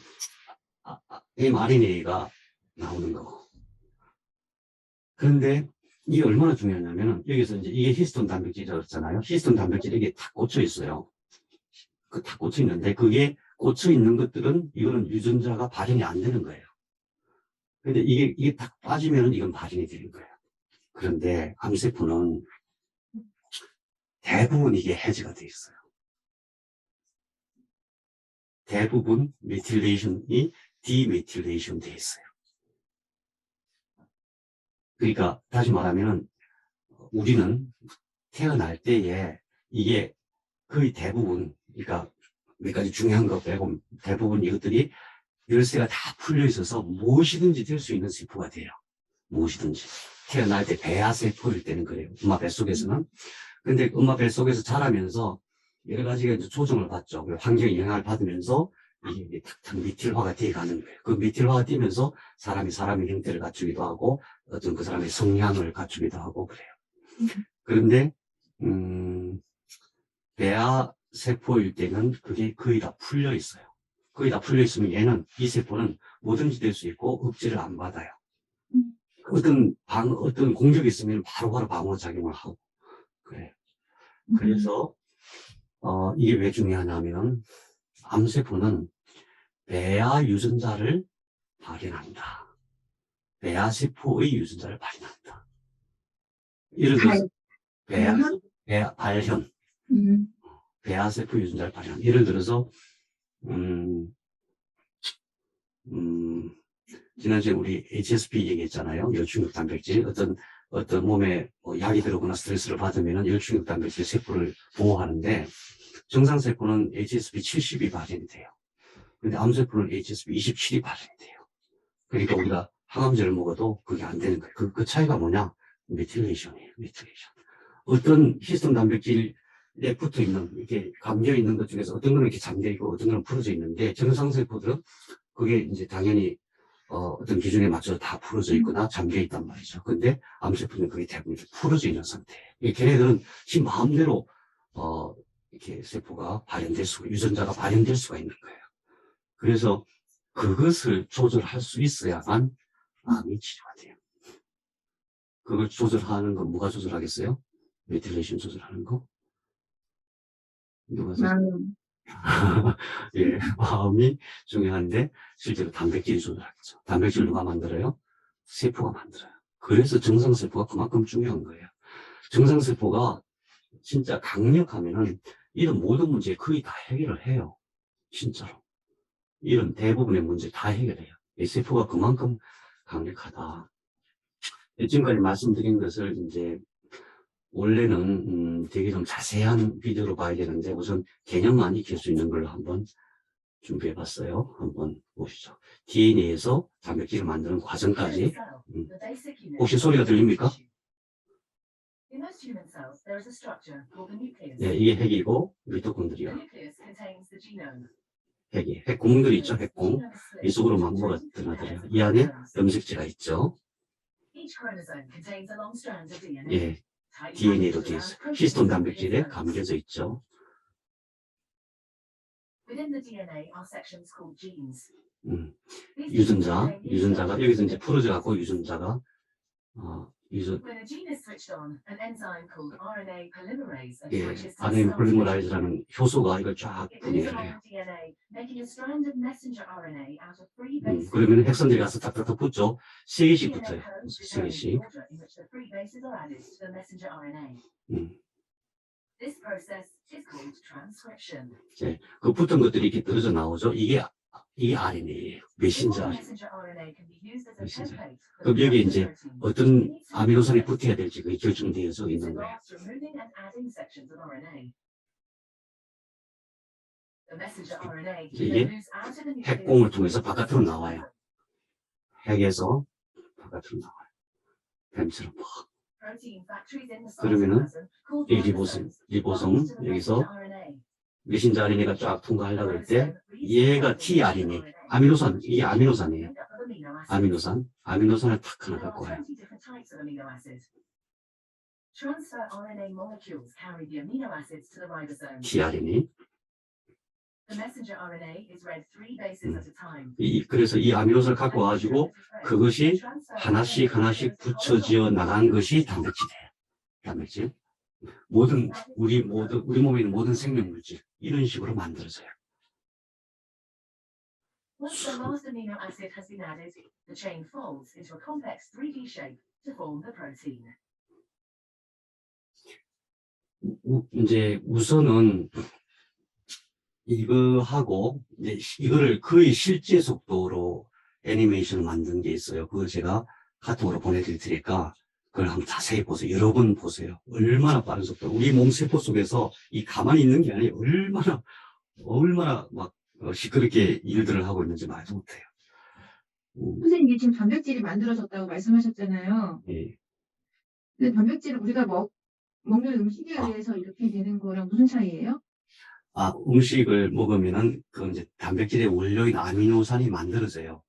mRNA가 나오는 거고. 그런데 이게 얼마나 중요하냐면은 여기서 이제 이게 히스톤 단백질이었잖아요. 히스톤 단백질이 이게 탁 꽂혀 있어요. 그 탁 꽂혀 있는데 그게 꽂혀 있는 것들은 이거는 유전자가 발현이 안 되는 거예요. 근데 이게 탁 빠지면은 이건 발현이 되는 거예요. 그런데 암세포는 대부분 이게 해제가 돼 있어요. 대부분 메틸레이션이 디메틸레이션 돼 있어요. 그러니까 다시 말하면은 우리는 태어날 때에 이게 거의 대부분, 그러니까 몇 가지 중요한 거 빼고 대부분 이것들이 열쇠가 다 풀려 있어서 무엇이든지 될 수 있는 세포가 돼요. 무엇이든지. 태어날 때 배아세포일 때는 그래요. 엄마 뱃속에서는. 근데 엄마 뱃속에서 자라면서 여러 가지가 이제 조정을 받죠. 환경에 영향을 받으면서 이게 탁탁 메틸화가 되어 가는 거예요. 그 메틸화가 되면서 사람의 형태를 갖추기도 하고 어떤 그 사람의 성향을 갖추기도 하고 그래요. 그런데 배아 세포일 때는 그게 거의 다 풀려 있어요. 거의 다 풀려 있으면 얘는 이 세포는 뭐든지 될 수 있고 억제를 안 받아요. 어떤 공격이 있으면 바로바로 방어 작용을 하고 그래요. 그래서 이게 왜 중요하냐면 암세포는 배아 유전자를 발현한다. 배아세포의 유전자를 발현한다. 예를 들어서 발현. 배아세포 유전자를 발현. 예를 들어서 지난주에 우리 HSP 얘기했잖아요. 열충격 단백질. 어떤 몸에 약이 들어오거나 스트레스를 받으면 열충격 단백질 세포를 보호하는데 정상 세포는 HSP 70이 발현이 돼요. 근데 암세포는 HSP 27이 발현이 돼요. 그러니까 우리가 항암제를 먹어도 그게 안 되는 거예요. 그 차이가 뭐냐? 메틸레이션이에요. 메틸레이션. 어떤 히스톤 단백질에 붙어 있는, 이렇게 감겨 있는 것 중에서 어떤 거는 이렇게 잠겨 있고 어떤 거는 풀어져 있는데 정상 세포들은 그게 이제 당연히 어떤 기준에 맞춰서 다 풀어져 있거나 잠겨 있단 말이죠. 근데 암세포는 그게 대부분 풀어져 있는 상태예요. 걔네들은 지 마음대로 이렇게 세포가 발현될 수가, 유전자가 발현될 수가 있는 거예요. 그래서 그것을 조절할 수 있어야만 암이 치료가 돼요. 그걸 조절하는 건 누가 조절하겠어요? 메틸레이션 조절하는 거? 누가 예, 마음이 중요한데 실제로 단백질이 조절하겠죠. 단백질 누가 만들어요? 세포가 만들어요. 그래서 정상세포가 그만큼 중요한 거예요. 정상세포가 진짜 강력하면은 이런 모든 문제 거의 다 해결을 해요. 진짜로. 이런 대부분의 문제 다 해결해요. 이 세포가 그만큼 강력하다. 지금까지 말씀드린 것을 이제 원래는 되게 좀 자세한 비디오로 봐야 되는데 우선 개념만 익힐 수 있는 걸로 한번 준비해 봤어요. 한번 보시죠. DNA에서 단백질을 만드는 과정까지. 혹시 소리가 들립니까? 네, 이게 핵이고 미토콘드리아. 핵 구멍들이 있죠. 핵공. 이 속으로 막 뭐가 드나들어요. 이 안에 염색체가 있죠. 예, DNA로 되어 있어요. 히스톤 단백질에 감겨져 있죠. 유전자가 여기서 이제 풀어져 갖고 유전자가 이제 When a gene is switched on, an enzyme called RNA polymerase 예, attaches to the RNA starting 폴리머라이즈라는 효소가 이걸 쫙 It moves 분해를 along 해요. the DNA, making a strand of messenger RNA out of three 음, bases. 그러면 핵선들이 가서 탁탁탁 붙죠. 세 개씩 DNA 붙어요. codes 세 determine the 개씩. order in which the three bases are added to the messenger RNA. 음, This process is called transcription. 그 붙은 것들이 이렇게 떨어져 나오죠. 이게 RNA예요. This 메신저 RNA. messenger RNA can be used as a Messenger. template for 그럼 the 여기에 messenger 이제 protein. 어떤 It needs to be 아미노산이 processed. 붙어야 될지 그게 결정되어져 It 있는 거예요. involves removing and adding sections of RNA. The messenger RNA 이제 then 이게 moves out of the 핵공을 nucleus 통해서 바깥으로 나와요. 핵에서 바깥으로 나와요. 뱀처럼. protein factories in the 그러면은 cytoplasm called 이 리보솜, ribosomes bind to the 여기서 messenger RNA. 메신저 RNA가 쫙 통과하려고 할 때 얘가 tRNA, 아미노산, 이게 아미노산이에요. 아미노산을 탁 하나 There 갖고 are 와요. 20 different types of amino acids. Transfer RNA molecules carry the amino acids to the ribosome. tRNA. The messenger RNA is read three bases at a time. 그래서 이 아미노산을 갖고 와가지고 그것이 하나씩 붙여지어 나간 것이 단백질이에요. 단백질. 우리 몸에 있는 모든 생명물질, 이런 식으로 만들어져요. Once the last amino acid has been added, the chain folds into a complex 3D shape to form the protein. 이제 우선은 이거 하고 이제 이거를 거의 실제 속도로 애니메이션을 만든 게 있어요. 그걸 제가 카톡으로 보내드릴 테니까 그걸 한번 자세히 보세요. 여러 번 보세요. 얼마나 빠른 속도. 우리 몸 세포 속에서 이 가만히 있는 게 아니에요. 얼마나 막 시끄럽게 일들을 하고 있는지 말도 못해요. 선생님이 지금 단백질이 만들어졌다고 말씀하셨잖아요. 예. 근데 단백질은 우리가 먹는 음식에 의해서 이렇게 되는 거랑 무슨 차이예요? 음식을 먹으면은 그 이제 단백질의 원료인 아미노산이 만들어져요.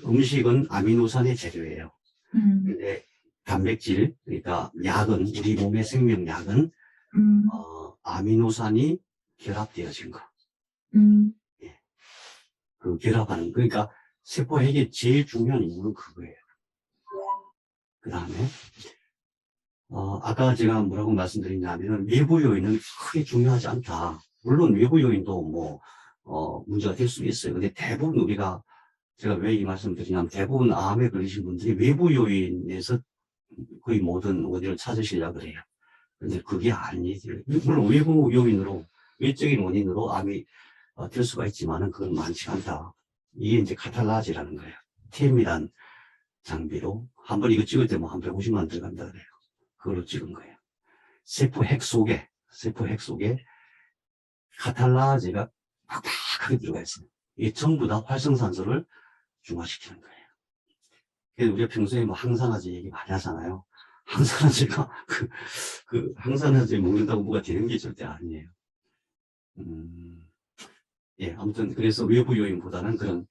음식은 아미노산의 재료예요. 근데 단백질, 그러니까 약은, 우리 몸의 생명약은, 아미노산이 결합되어진 거. 예. 그 결합하는, 그러니까 세포핵의 제일 중요한 임무는 그거예요. 그 다음에, 아까 제가 뭐라고 말씀드렸냐면, 외부 요인은 크게 중요하지 않다. 물론 외부 요인도 문제가 될 수 있어요. 근데 대부분 제가 왜 이 말씀을 드리냐면 대부분 암에 걸리신 분들이 외부 요인에서 거의 모든 원인을 찾으시려고 그래요. 근데 그게 아니지. 물론 외부 요인으로, 외적인 원인으로 암이 될 수가 있지만은 그건 많지 않다. 이게 이제 카탈라지라는 거예요. TM이란 장비로 한번 이거 찍을 때 한 150만 원 들어간다 그래요. 그걸로 찍은 거예요. 세포 핵 속에 카탈라제가 팍팍하게 들어가 있어요. 이게 전부 다 활성산소를 중화시키는 거예요. 그래서 우리가 평소에 항산화제 얘기 많이 하잖아요. 항산화제가 항산화제 먹는다고 뭐가 되는 게 절대 아니에요. 예, 아무튼 그래서 외부 요인보다는 그런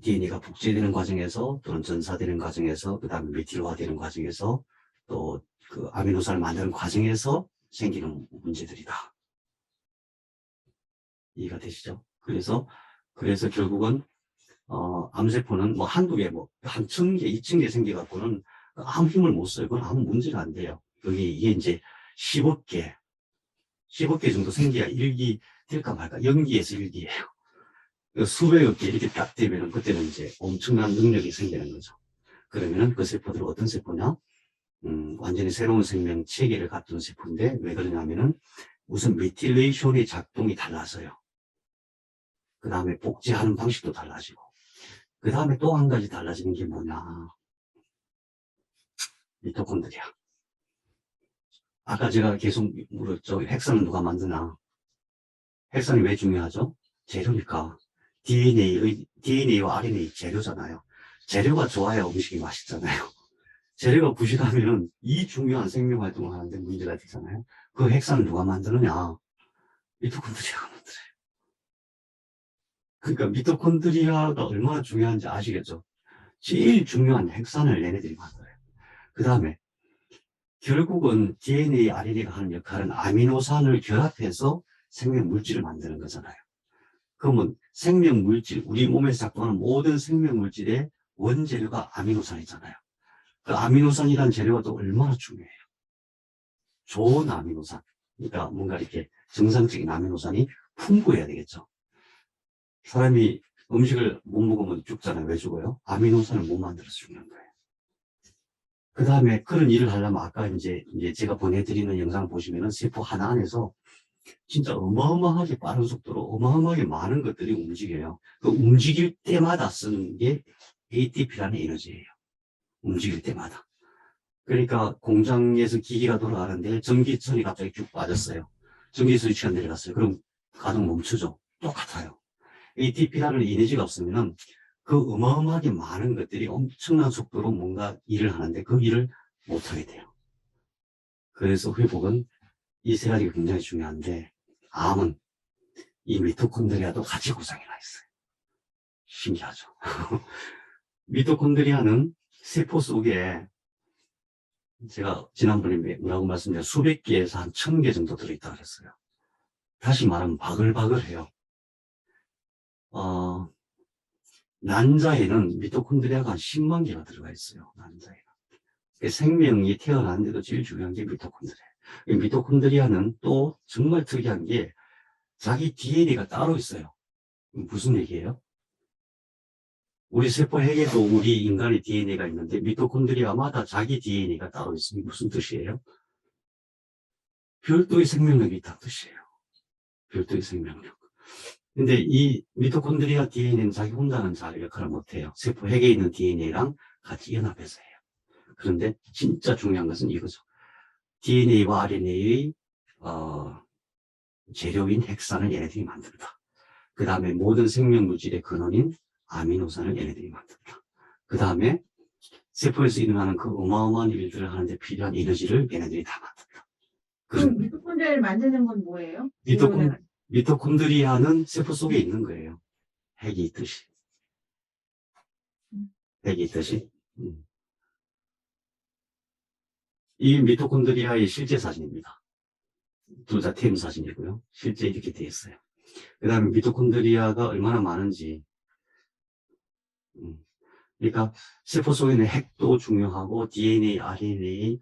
DNA가 복제되는 과정에서 또는 전사되는 과정에서 그 다음에 메틸화되는 과정에서 또 그 아미노산을 만드는 과정에서 생기는 문제들이다. 이해가 되시죠? 그래서 결국은 암세포는 한두 개, 한 1000개, 2000개 생겨갖고는 아무 힘을 못 써요. 그건 아무 문제가 안 돼요. 이게 이제 10억 개 정도 생겨야 1기 될까 말까. 0기에서 1기예요. 수백억 개 이렇게 딱 되면은 그때는 이제 엄청난 능력이 생기는 거죠. 그러면은 그 세포들은 어떤 세포냐? 완전히 새로운 생명 체계를 갖춘 세포인데 왜 그러냐면은 우선 메틸레이션의 작동이 달라서요. 그 다음에 복제하는 방식도 달라지고 그 다음에 또 한 가지 달라지는 게 뭐냐? 미토콘드리아. 아까 제가 계속 물었죠. 핵산은 누가 만드나? 핵산이 왜 중요하죠? 재료니까. DNA와 RNA 재료잖아요. 재료가 좋아야 음식이 맛있잖아요. 재료가 부실하면 이 중요한 생명 활동을 하는데 문제가 되잖아요. 그 핵산을 누가 만드느냐? 미토콘드리아가 만들어요. 그러니까 미토콘드리아가 얼마나 중요한지 아시겠죠? 제일 중요한 핵산을 얘네들이 만들어요. 그 다음에 결국은 DNA, RNA가 하는 역할은 아미노산을 결합해서 생명물질을 만드는 거잖아요. 그러면 생명물질, 우리 몸에서 작동하는 모든 생명물질의 원재료가 아미노산이잖아요. 그 아미노산이라는 재료가 또 얼마나 중요해요. 좋은 아미노산. 그러니까 뭔가 이렇게 정상적인 아미노산이 풍부해야 되겠죠. 사람이 음식을 못 먹으면 죽잖아요. 왜 죽어요? 아미노산을 못 만들어서 죽는 거예요. 그 다음에 그런 일을 하려면 아까 이제 제가 보내드리는 영상 보시면은 세포 하나 안에서 진짜 어마어마하게 빠른 속도로 어마어마하게 많은 것들이 움직여요. 그 움직일 때마다 쓰는 게 ATP라는 에너지예요. 움직일 때마다. 그러니까 공장에서 기기가 돌아가는데 전기선이 갑자기 쭉 빠졌어요. 전기 스위치가 내려갔어요. 그럼 가동 멈추죠. 똑같아요. ATP라는 에너지가 없으면은 그 어마어마하게 많은 것들이 엄청난 속도로 뭔가 일을 하는데 그 일을 못하게 돼요. 그래서 회복은 이 세 가지가 굉장히 중요한데 암은 이 미토콘드리아도 같이 구성이 나 있어요. 신기하죠. 미토콘드리아는 세포 속에 제가 지난번에 뭐라고 말씀드렸어요. 수백 개에서 한 1000개 정도 들어있다고 그랬어요. 다시 말하면 바글바글해요. 난자에는 미토콘드리아가 한 10만 개가 들어가 있어요. 난자에는. 생명이 태어나는데도 제일 중요한 게 미토콘드리아예요. 이 미토콘드리아는 또 정말 특이한 게 자기 DNA가 따로 있어요. 무슨 얘기예요? 우리 세포 핵에도 우리 인간의 DNA가 있는데 미토콘드리아마다 자기 DNA가 따로 있으니 무슨 뜻이에요? 별도의 생명력이 있다는 뜻이에요. 별도의 생명력. 근데 이 미토콘드리아 DNA는 자기 혼자는 잘 역할을 못해요. 세포 핵에 있는 DNA랑 같이 연합해서 해요. 그런데 진짜 중요한 것은 이거죠. DNA와 RNA의 재료인 핵산을 얘네들이 만든다. 그 다음에 모든 생명물질의 근원인 아미노산을 얘네들이 만든다. 그 다음에 세포에서 일어나는 그 어마어마한 일들을 하는데 필요한 에너지를 얘네들이 다 만든다. 그럼 미토콘드리아를 만드는 건 뭐예요? 미토콘드리아는 세포 속에 있는 거예요. 핵이 있듯이. 핵이 있듯이. 이 미토콘드리아의 실제 사진입니다. 둘 다 템 사진이고요. 실제 이렇게 되어 있어요. 그 다음에 미토콘드리아가 얼마나 많은지. 그러니까 세포 속에는 핵도 중요하고 DNA, RNA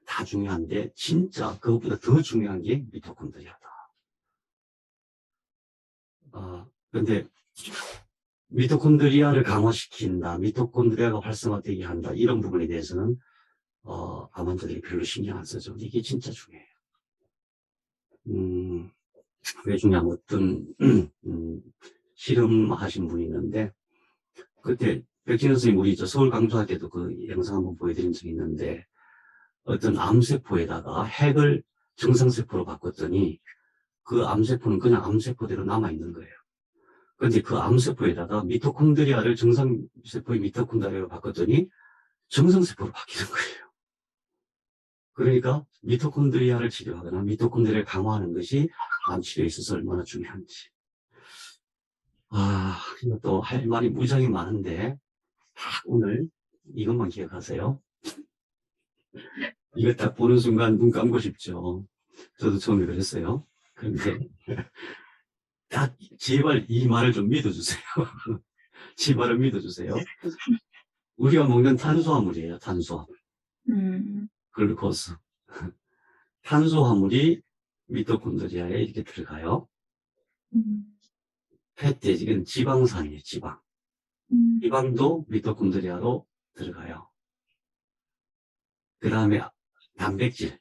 다 중요한데 진짜 그것보다 더 중요한 게 미토콘드리아다. 근데 미토콘드리아를 강화시킨다, 미토콘드리아가 활성화되게 한다 이런 부분에 대해서는 암환자들이 별로 신경 안 쓰죠. 이게 진짜 중요해요. 왜 중요한 어떤 실험하신 분이 있는데 그때 백진호 선생님 우리 서울 강조할 때도 그 영상 한번 보여드린 적이 있는데 어떤 암세포에다가 핵을 정상세포로 바꿨더니 그 암세포는 그냥 암세포대로 남아있는 거예요. 그런데 그 암세포에다가 미토콘드리아를 정상세포의 미토콘드리아로 바꿨더니 정상세포로 바뀌는 거예요. 그러니까 미토콘드리아를 치료하거나 미토콘드리아를 강화하는 것이 암치료에 있어서 얼마나 중요한지. 이것도 할 말이 무지하게 많은데 딱 오늘 이것만 기억하세요. 이거 딱 보는 순간 눈 감고 싶죠. 저도 처음에 그랬어요. 그런데 딱 제발 이 말을 좀 믿어주세요. 제발을 믿어주세요. 우리가 먹는 탄수화물이에요. 탄수화물. 글루코스. 탄수화물이 미토콘드리아에 이렇게 들어가요. 팻제, 이건 지방산이에요. 지방. 지방도 미토콘드리아로 들어가요. 그 다음에 단백질이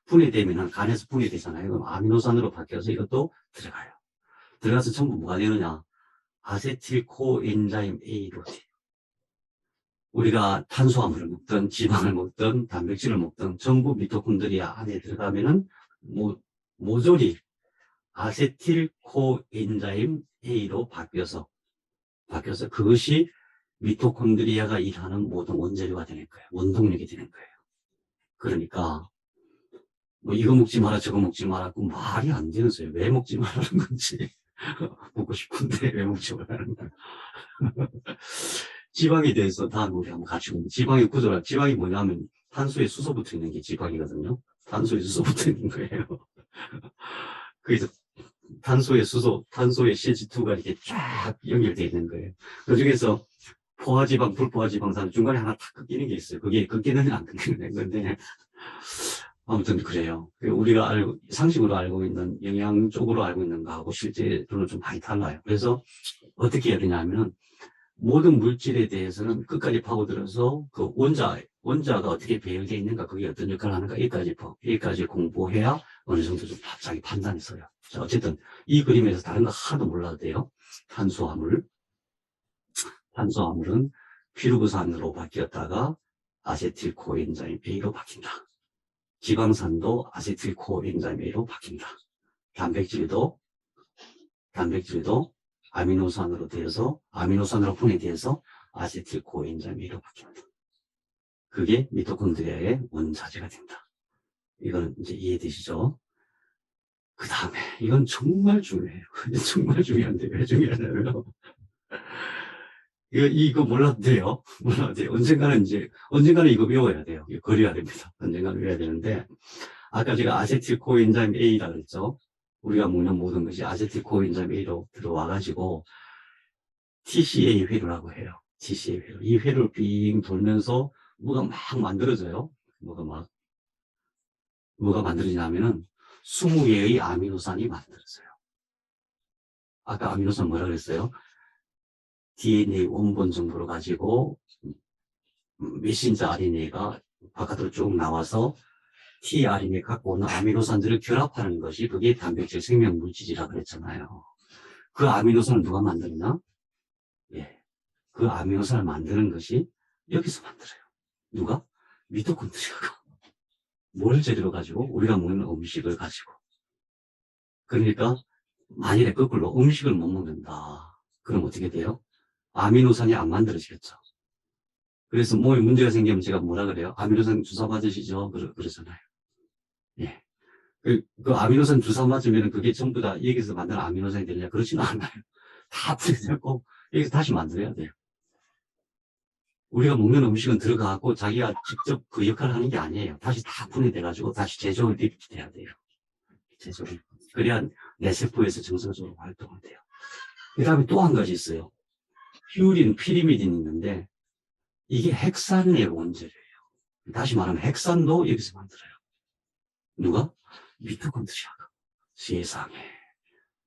분해되면 간에서 분해되잖아요. 그럼 아미노산으로 바뀌어서 이것도 들어가요. 들어가서 전부 뭐가 되느냐? 아세틸코엔자임 A로 돼요. 우리가 탄수화물을 먹든 지방을 먹든 단백질을 먹든 전부 미토콘드리아 안에 들어가면은 모조리 아세틸코엔자임 A로 바뀌어서 그것이 미토콘드리아가 일하는 모든 원재료가 되는 거예요. 원동력이 되는 거예요. 그러니까 뭐 이거 먹지 마라 저거 먹지 마라 그 말이 안 되는 소리예요. 왜 먹지 말라는 건지 먹고 싶은데 왜 먹지 말라는 거야. 지방에 대해서 다음 우리 한번 같이 보면 지방의 구조라. 지방이 뭐냐면 탄소에 수소 붙어 있는 게 지방이거든요. 탄소에 수소 붙어 있는 거예요. 그래서 탄소에 CH2가 이렇게 쫙 연결되어 있는 거예요. 그 중에서 포화지방, 불포화지방산 중간에 하나 탁 끊기는 게 있어요. 그게 끊기는 안 끊기는 건데. 아무튼 그래요. 우리가 상식으로 알고 있는 영양 쪽으로 알고 있는 거하고 실제로는 좀 많이 달라요. 그래서 어떻게 해야 되냐면 모든 물질에 대해서는 끝까지 파고들어서 그 원자가 어떻게 배열되어 있는가, 그게 어떤 역할을 하는가, 여기까지 공부해야 어느 정도 좀 자기 판단이 서요. 자, 어쨌든 이 그림에서 다른 거 하나도 몰라도 돼요. 탄수화물은 피루부산으로 바뀌었다가 아세틸코엔자임 A로 바뀐다. 지방산도 아세틸코엔자임 A로 바뀐다. 단백질도 아미노산으로 분해되어서 아세틸코엔자임 A로 바뀐다. 그게 미토콘드리아의 원자재가 된다. 이건 이제 이해되시죠? 그 다음에 이건 정말 중요해요. 정말 중요한데 왜 중요하냐면 이거 몰라도 돼요. 몰라도 돼요. 언젠가는 이거 외워야 돼요. 이거 그려야 됩니다. 언젠가는 외워야 되는데, 아까 제가 아세틸코엔자임 A라 그랬죠. 우리가 먹는 모든 것이 아세틸코엔자임 A로 들어와가지고, TCA 회로라고 해요. TCA 회로. 이 회로를 빙 돌면서 뭐가 막 만들어져요. 뭐가 만들어지냐면은, 20개의 아미노산이 만들어져요. 아까 아미노산 뭐라 그랬어요? DNA 원본 정보를 가지고 메신저 RNA가 바깥으로 쭉 나와서 tRNA 갖고 오는 아미노산들을 결합하는 것이 그게 단백질 생명물질이라고 그랬잖아요. 그 아미노산을 누가 만드느냐? 예. 그 아미노산을 만드는 것이 여기서 만들어요. 누가? 미토콘드리아가. 뭘 재료로 가지고? 우리가 먹는 음식을 가지고. 그러니까 만일에 거꾸로 음식을 못 먹는다. 그럼 어떻게 돼요? 아미노산이 안 만들어지겠죠. 그래서 몸에 문제가 생기면 제가 뭐라 그래요? 아미노산 주사 맞으시죠? 그러잖아요. 예. 그 아미노산 주사 맞으면 그게 전부 다 여기서 만든 아미노산이 되느냐? 그렇지는 않아요. 다 분해되고 여기서 다시 만들어야 돼요. 우리가 먹는 음식은 들어가고 자기가 직접 그 역할을 하는 게 아니에요. 다시 다 분해돼가지고 다시 제조를 돼야 돼요. 제조를. 그래야 내 세포에서 정상적으로 활동을 돼요. 그 다음에 또 한 가지 있어요. 피리미딘이 있는데 이게 핵산의 원재료예요. 다시 말하면 핵산도 여기서 만들어요. 누가? 미토콘드리아가. 세상에.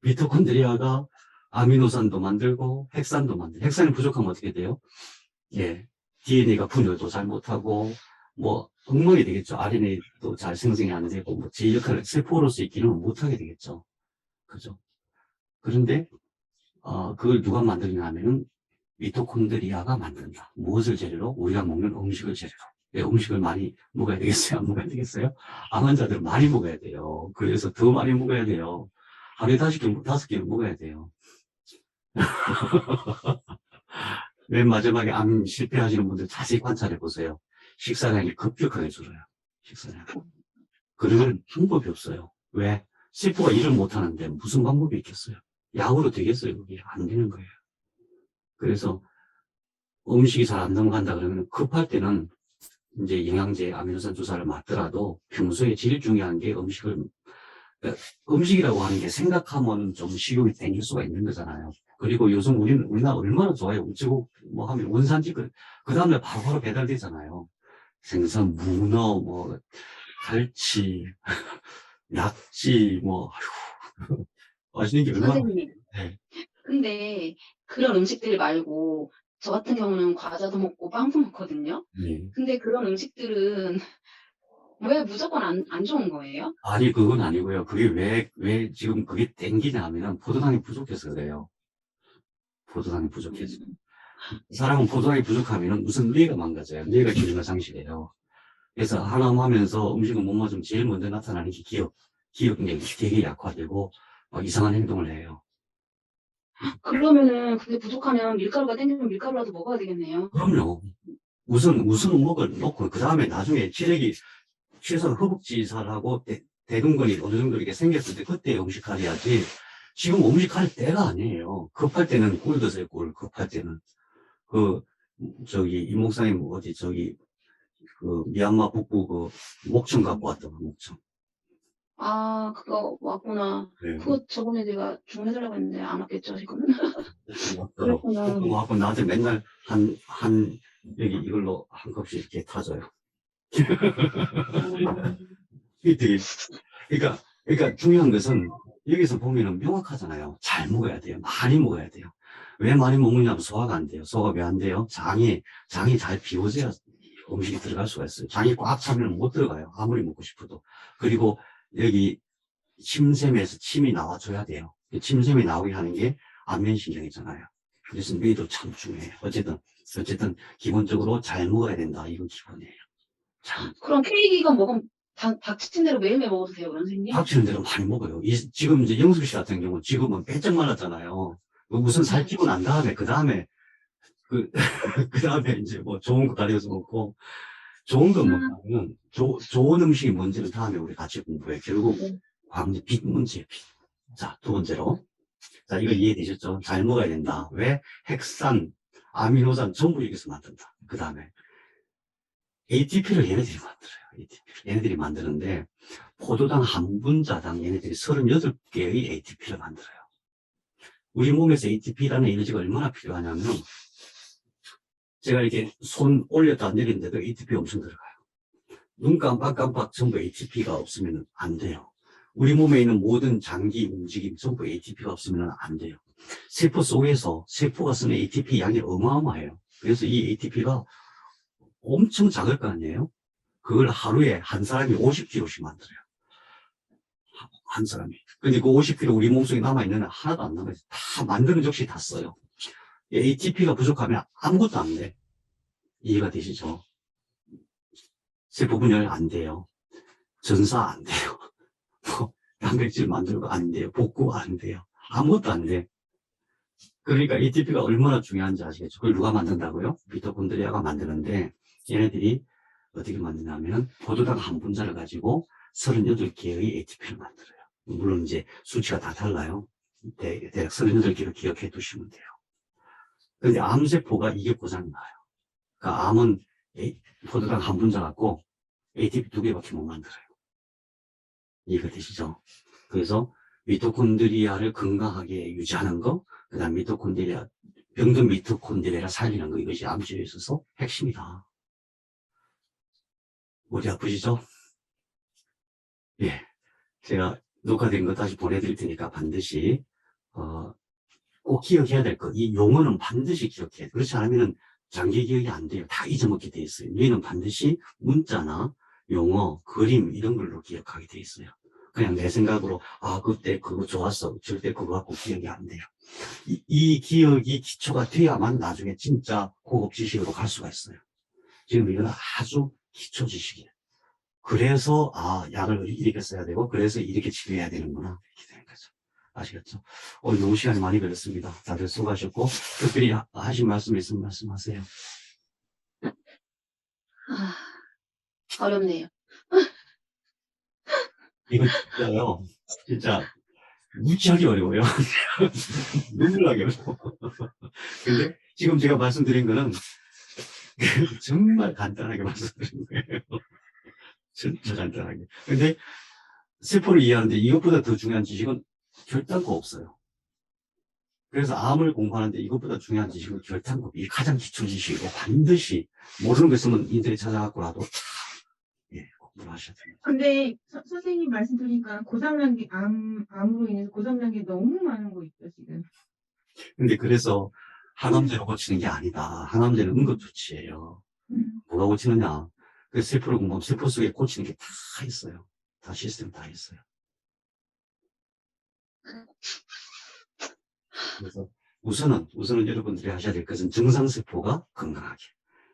미토콘드리아가 아미노산도 만들고 핵산도 만들고. 핵산이 부족하면 어떻게 돼요? 예. DNA가 분열도 잘 못하고 엉망이 되겠죠. RNA도 잘 생성이 안 되고 제 역할을 세포로서의 기능을 못하게 되겠죠. 그죠? 그런데 그걸 누가 만드냐 하면은 미토콘드리아가 만든다. 무엇을 재료로? 우리가 먹는 음식을 재료로. 왜 음식을 많이 먹어야 되겠어요? 안 먹어야 되겠어요? 암 환자들은 많이 먹어야 돼요. 그래서 더 많이 먹어야 돼요. 하루에 5개 먹어야 돼요. 맨 마지막에 암 실패하시는 분들 자세히 관찰해 보세요. 식사량이 급격하게 줄어요. 식사량. 그러면 방법이 없어요. 왜? 세포가 일을 못하는데 무슨 방법이 있겠어요? 약으로 되겠어요? 그게 안 되는 거예요. 그래서 음식이 잘 안 넘어간다 그러면 급할 때는 이제 영양제, 아미노산 주사를 맞더라도 평소에 제일 중요한 게 음식이라고 하는 게 생각하면 좀 식욕이 땡길 수가 있는 거잖아요. 그리고 요즘 우리나라 얼마나 좋아요. 우체국 하면 원산지 그 다음에 바로바로 배달되잖아요. 생선, 문어, 갈치, 낙지, 아휴. 맛있는 게 얼마나. 선생님. 네. 근데 그런 음식들 말고 저 같은 경우는 과자도 먹고 빵도 먹거든요. 네. 근데 그런 음식들은 왜 무조건 안 좋은 거예요? 아니, 그건 아니고요. 그게 왜 지금 그게 땡기냐 하면은 포도당이 부족해서 그래요. 포도당이 부족해서. 사람은 포도당이 부족하면은 우선 뇌가 망가져요. 뇌가 기능을 상실해요. 그래서 항암하면서 음식을 못 먹으면 제일 먼저 나타나는 게 기억력이 되게 약화되고 이상한 행동을 해요. 그러면은 그게 부족하면 밀가루가 땡기면 밀가루라도 먹어야 되겠네요. 그럼요. 우선 먹을 놓고 그 다음에 나중에 체력이 최소한 허벅지살하고 대둔근이 어느 정도 이렇게 생겼을 때 그때 음식할 해야지. 지금 음식할 때가 아니에요. 급할 때는 꿀 드세요. 꿀. 급할 때는 이 목사님 미얀마 북부 목청 갖고 왔던 목청. 아, 그거 왔구나. 네. 그거 저번에 내가 주문해달라고 했는데 안 왔겠죠, 지금? 왔더라고. 그랬구나. 와갖고 나한테 맨날 여기 이걸로 한 컵씩 이렇게 타줘요. 이게 되게, 그러니까 중요한 것은 여기서 보면은 명확하잖아요. 잘 먹어야 돼요. 많이 먹어야 돼요. 왜 많이 먹느냐면 소화가 안 돼요. 소화가 왜 안 돼요? 장이 잘 비워져야 음식이 들어갈 수가 있어요. 장이 꽉 차면 못 들어가요. 아무리 먹고 싶어도. 그리고 여기 침샘에서 침이 나와줘야 돼요. 침샘이 나오게 하는 게 안면신경이잖아요. 그래서 뇌도 참 중요해요. 어쨌든 기본적으로 잘 먹어야 된다. 이건 기본이에요. 참. 그럼 케이크 이거 먹으면 닥치는 대로 매일매일 먹어도 돼요, 선생님? 닥치는 대로 많이 먹어요. 지금 이제 영숙 씨 같은 경우는 지금은 빼쩍 말랐잖아요. 우선 살 찌고 난 다음에, 그 다음에 이제 뭐 좋은 거 가려서 먹고, 좋은 건 뭐냐면, 좋은 음식이 뭔지를 다음에 우리 같이 공부해. 결국, 빛 문제예요, 빛. 자, 두 번째로. 자, 이거 이해되셨죠? 잘 먹어야 된다. 왜? 핵산, 아미노산 전부 여기서 만든다. 그 다음에, ATP를 얘네들이 만들어요. 얘네들이 만드는데, 포도당 한 분자당 얘네들이 38개의 ATP를 만들어요. 우리 몸에서 ATP라는 에너지가 얼마나 필요하냐면, 제가 이렇게 손 올렸다 내리는데도 ATP 엄청 들어가요. 눈 깜빡깜빡 전부 ATP가 없으면 안 돼요. 우리 몸에 있는 모든 장기 움직임 전부 ATP가 없으면 안 돼요. 세포 속에서 세포가 쓰는 ATP 양이 어마어마해요. 그래서 이 ATP가 엄청 작을 거 아니에요? 그걸 하루에 한 사람이 50kg씩 만들어요. 한 사람이. 근데 그 50kg 우리 몸속에 남아있는 하나도 안 남아있어요. 다 만드는 적시 다 써요. ATP가 부족하면 아무것도 안 돼. 이해가 되시죠? 세포 분열 안 돼요. 전사 안 돼요. 단백질 만들고 안 돼요. 복구 안 돼요. 아무것도 안 돼. 그러니까 ATP가 얼마나 중요한지 아시겠죠? 그걸 누가 만든다고요? 미토콘드리아가 만드는데 얘네들이 어떻게 만드냐면 포도당 한 분자를 가지고 38개의 ATP를 만들어요. 물론 이제 수치가 다 달라요. 대략 38개를 기억해 두시면 돼요. 그런데 암세포가 이게 고장나요. 그러니까 암은 포도당 한 분자 갖고 ATP 2개밖에 못 만들어요. 이해가 되시죠? 그래서 미토콘드리아를 건강하게 유지하는 거, 그 다음 병든 미토콘드리아를 살리는 거, 이것이 암치료에 있어서 핵심이다. 머리 아프시죠? 예. 제가 녹화된 거 다시 보내드릴 테니까 반드시, 꼭 기억해야 될 거. 이 용어는 반드시 기억해야 돼요. 그렇지 않으면 장기 기억이 안 돼요. 다 잊어먹게 돼 있어요. 뇌는 반드시 문자나 용어, 그림, 이런 걸로 기억하게 돼 있어요. 그냥 내 생각으로, 그때 그거 좋았어. 절대 그거 갖고 기억이 안 돼요. 이 기억이 기초가 돼야만 나중에 진짜 고급 지식으로 갈 수가 있어요. 지금 이거는 아주 기초 지식이에요. 그래서, 약을 이렇게 써야 되고, 그래서 이렇게 치료해야 되는구나. 이렇게 되는 거죠. 아시겠죠? 너무 시간이 많이 걸렸습니다. 다들 수고하셨고, 특별히 하신 말씀 있으면 말씀하세요. 어렵네요. 이거 진짜요. 진짜 무지하게 어려워요. 눈물 나게 어려워. 근데 지금 제가 말씀드린 거는 정말 간단하게 말씀드린 거예요. 진짜 간단하게. 근데 세포를 이해하는데 이것보다 더 중요한 지식은 결단코 없어요. 그래서 암을 공부하는데 이것보다 중요한 지식은 결단코, 이게 가장 기초 지식이고 반드시 모르는 거 있으면 인터넷 찾아갖고라도 공부를 하셔야 됩니다. 근데 선생님 말씀 들으니까 고장난 게 암으로 인해서 고장난 게 너무 많은 거 있죠, 지금. 근데 그래서 항암제로 고치는 게 아니다. 항암제는 응급조치예요. 뭐가 고치느냐? 그 세포를 공부하면 세포 속에 고치는 게 다 있어요. 다 시스템 다 있어요. 그래서 우선은 여러분들이 하셔야 될 것은 정상세포가 건강하게.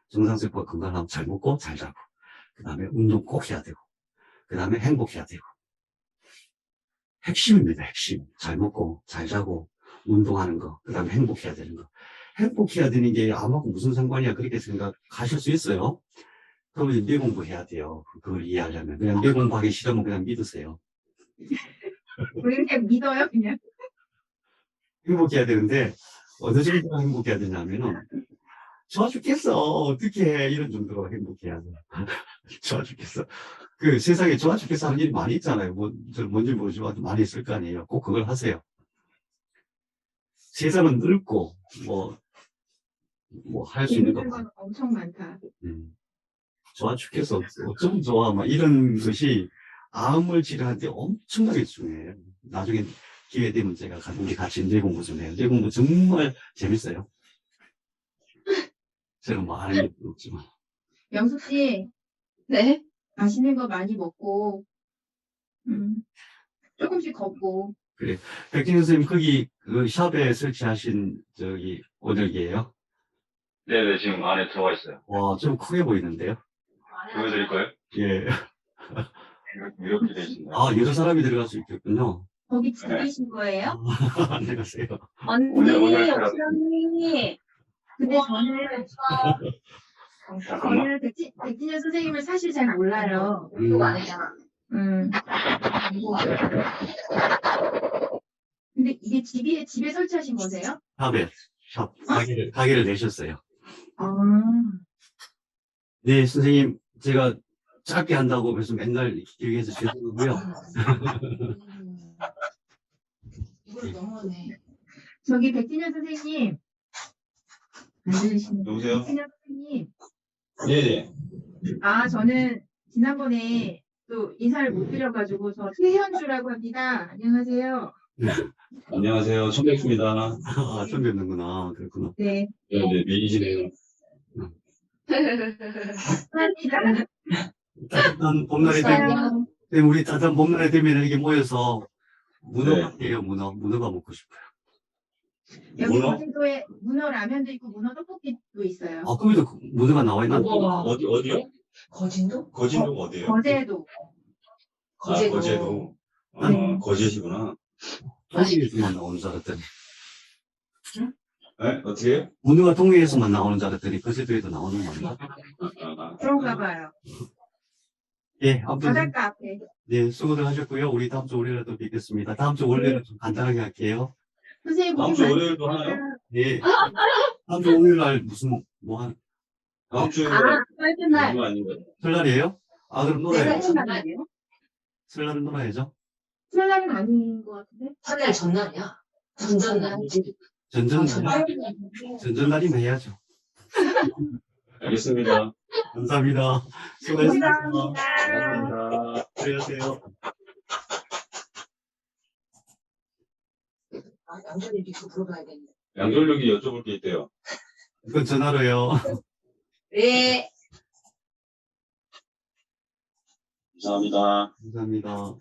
정상세포가 건강하면 잘 먹고 잘 자고. 그 다음에 운동 꼭 해야 되고. 그 다음에 행복해야 되고. 핵심입니다, 핵심. 잘 먹고 잘 자고 운동하는 거. 그 다음에 행복해야 되는 거. 행복해야 되는 게 암하고 무슨 상관이야, 그렇게 생각하실 수 있어요. 그러면 이제 뇌 공부해야 돼요. 그걸 이해하려면. 그냥 뇌 공부하기 싫으면 그냥 믿으세요. 우리 그냥 믿어요, 그냥. 행복해야 되는데, 어느 정도로 행복해야 되냐면은, 좋아 죽겠어. 어떡해. 이런 정도로 행복해야 돼. 좋아 죽겠어. 그 세상에 좋아 죽겠어 하는 일이 많이 있잖아요. 저 뭔지 모르지만 많이 있을 거 아니에요. 꼭 그걸 하세요. 세상은 넓고, 할 수 있는 거 재밌는 건 엄청 많다. 좋아 죽겠어. 어쩜 좋아. 막 이런 것이 암을 치료할 때 엄청나게 중요해요. 나중에 기회 되면 우리 같이 뇌 공부 좀 해요. 뇌 공부 정말 재밌어요. 제가 뭐 아는 게 없지만. 영숙 씨, 네. 맛있는 거 많이 먹고, 조금씩 걷고. 백진 선생님, 거기 그 샵에 설치하신 온열기예요? 네네, 지금 안에 들어가 있어요. 와, 좀 크게 보이는데요? 보여드릴 거예요? 예. 이렇게 돼 있습니다. 아, 여러 사람이 들어갈 수 있겠군요. 거기 집이신 거예요? 안녕하세요. 언니, 오늘 옥시 언니. 근데 잠깐만. 저는 백진현 선생님을 사실 잘 몰라요. 음. 근데 이게 집에 설치하신 거세요? 샵, 가게를 내셨어요. 아. 네, 선생님, 제가 짧게 한다고 그래서 맨날 길게 해서 죄송하고요. 이걸 너무하네. 저기 백진현 선생님. 안 들리시는 여보세요? 백진현 선생님. 네네. 아, 저는 지난번에 또 인사를 못 드려가지고 저 최현주라고 합니다. 안녕하세요. 안녕하세요. 천백수입니다. 아, 처음 뵙는구나. 그렇구나. 네. 네네, 미인이시네요. 감사합니다. 따뜻한 봄날이 되면, 우리 따뜻한 봄날이 되면 이렇게 모여서 문어가 네. 해요, 문어가 먹고 싶어요. 여기 문어? 거제도에 문어 라면도 있고 문어 떡볶이도 있어요. 아, 거기도 문어가 나와 있나? 어디요? 거진도? 거진도가 어디예요? 거제도. 거제도. 거제도. 네. 거제시구나. 동해에서만 나오는 줄 알았더니. 네? 어떻게 해요? 문어가 동해에서만 나오는 줄 알았더니 거제도에도 나오는 건가? 그런가 봐요. 예, 아무튼, 바닷가 앞에. 네, 수고들 하셨고요. 우리 다음 주 월요일에도 뵙겠습니다. 다음 주 월요일은 좀 간단하게 할게요. 선생님 다음 고생 주 많으 월요일도 하나요? 예. 다음 주 월요일 날 무슨, 다음 주에 짧은 날. 이거 아닌가요? 설날이에요? 아, 그럼 놀아야죠. 설날은 아니에요? 설날은 놀아야죠. 설날은 아닌 것 같은데? 설날 전날이야. 전전날이지. 전전날이면 해야죠. 알겠습니다. 감사합니다. 수고하셨습니다. 감사합니다. 안녕하세요. 아, 양전이 그 물어봐야겠네. 양전력이 여쭤볼 게 있대요. 이건 전화로요. 네. 감사합니다. 감사합니다.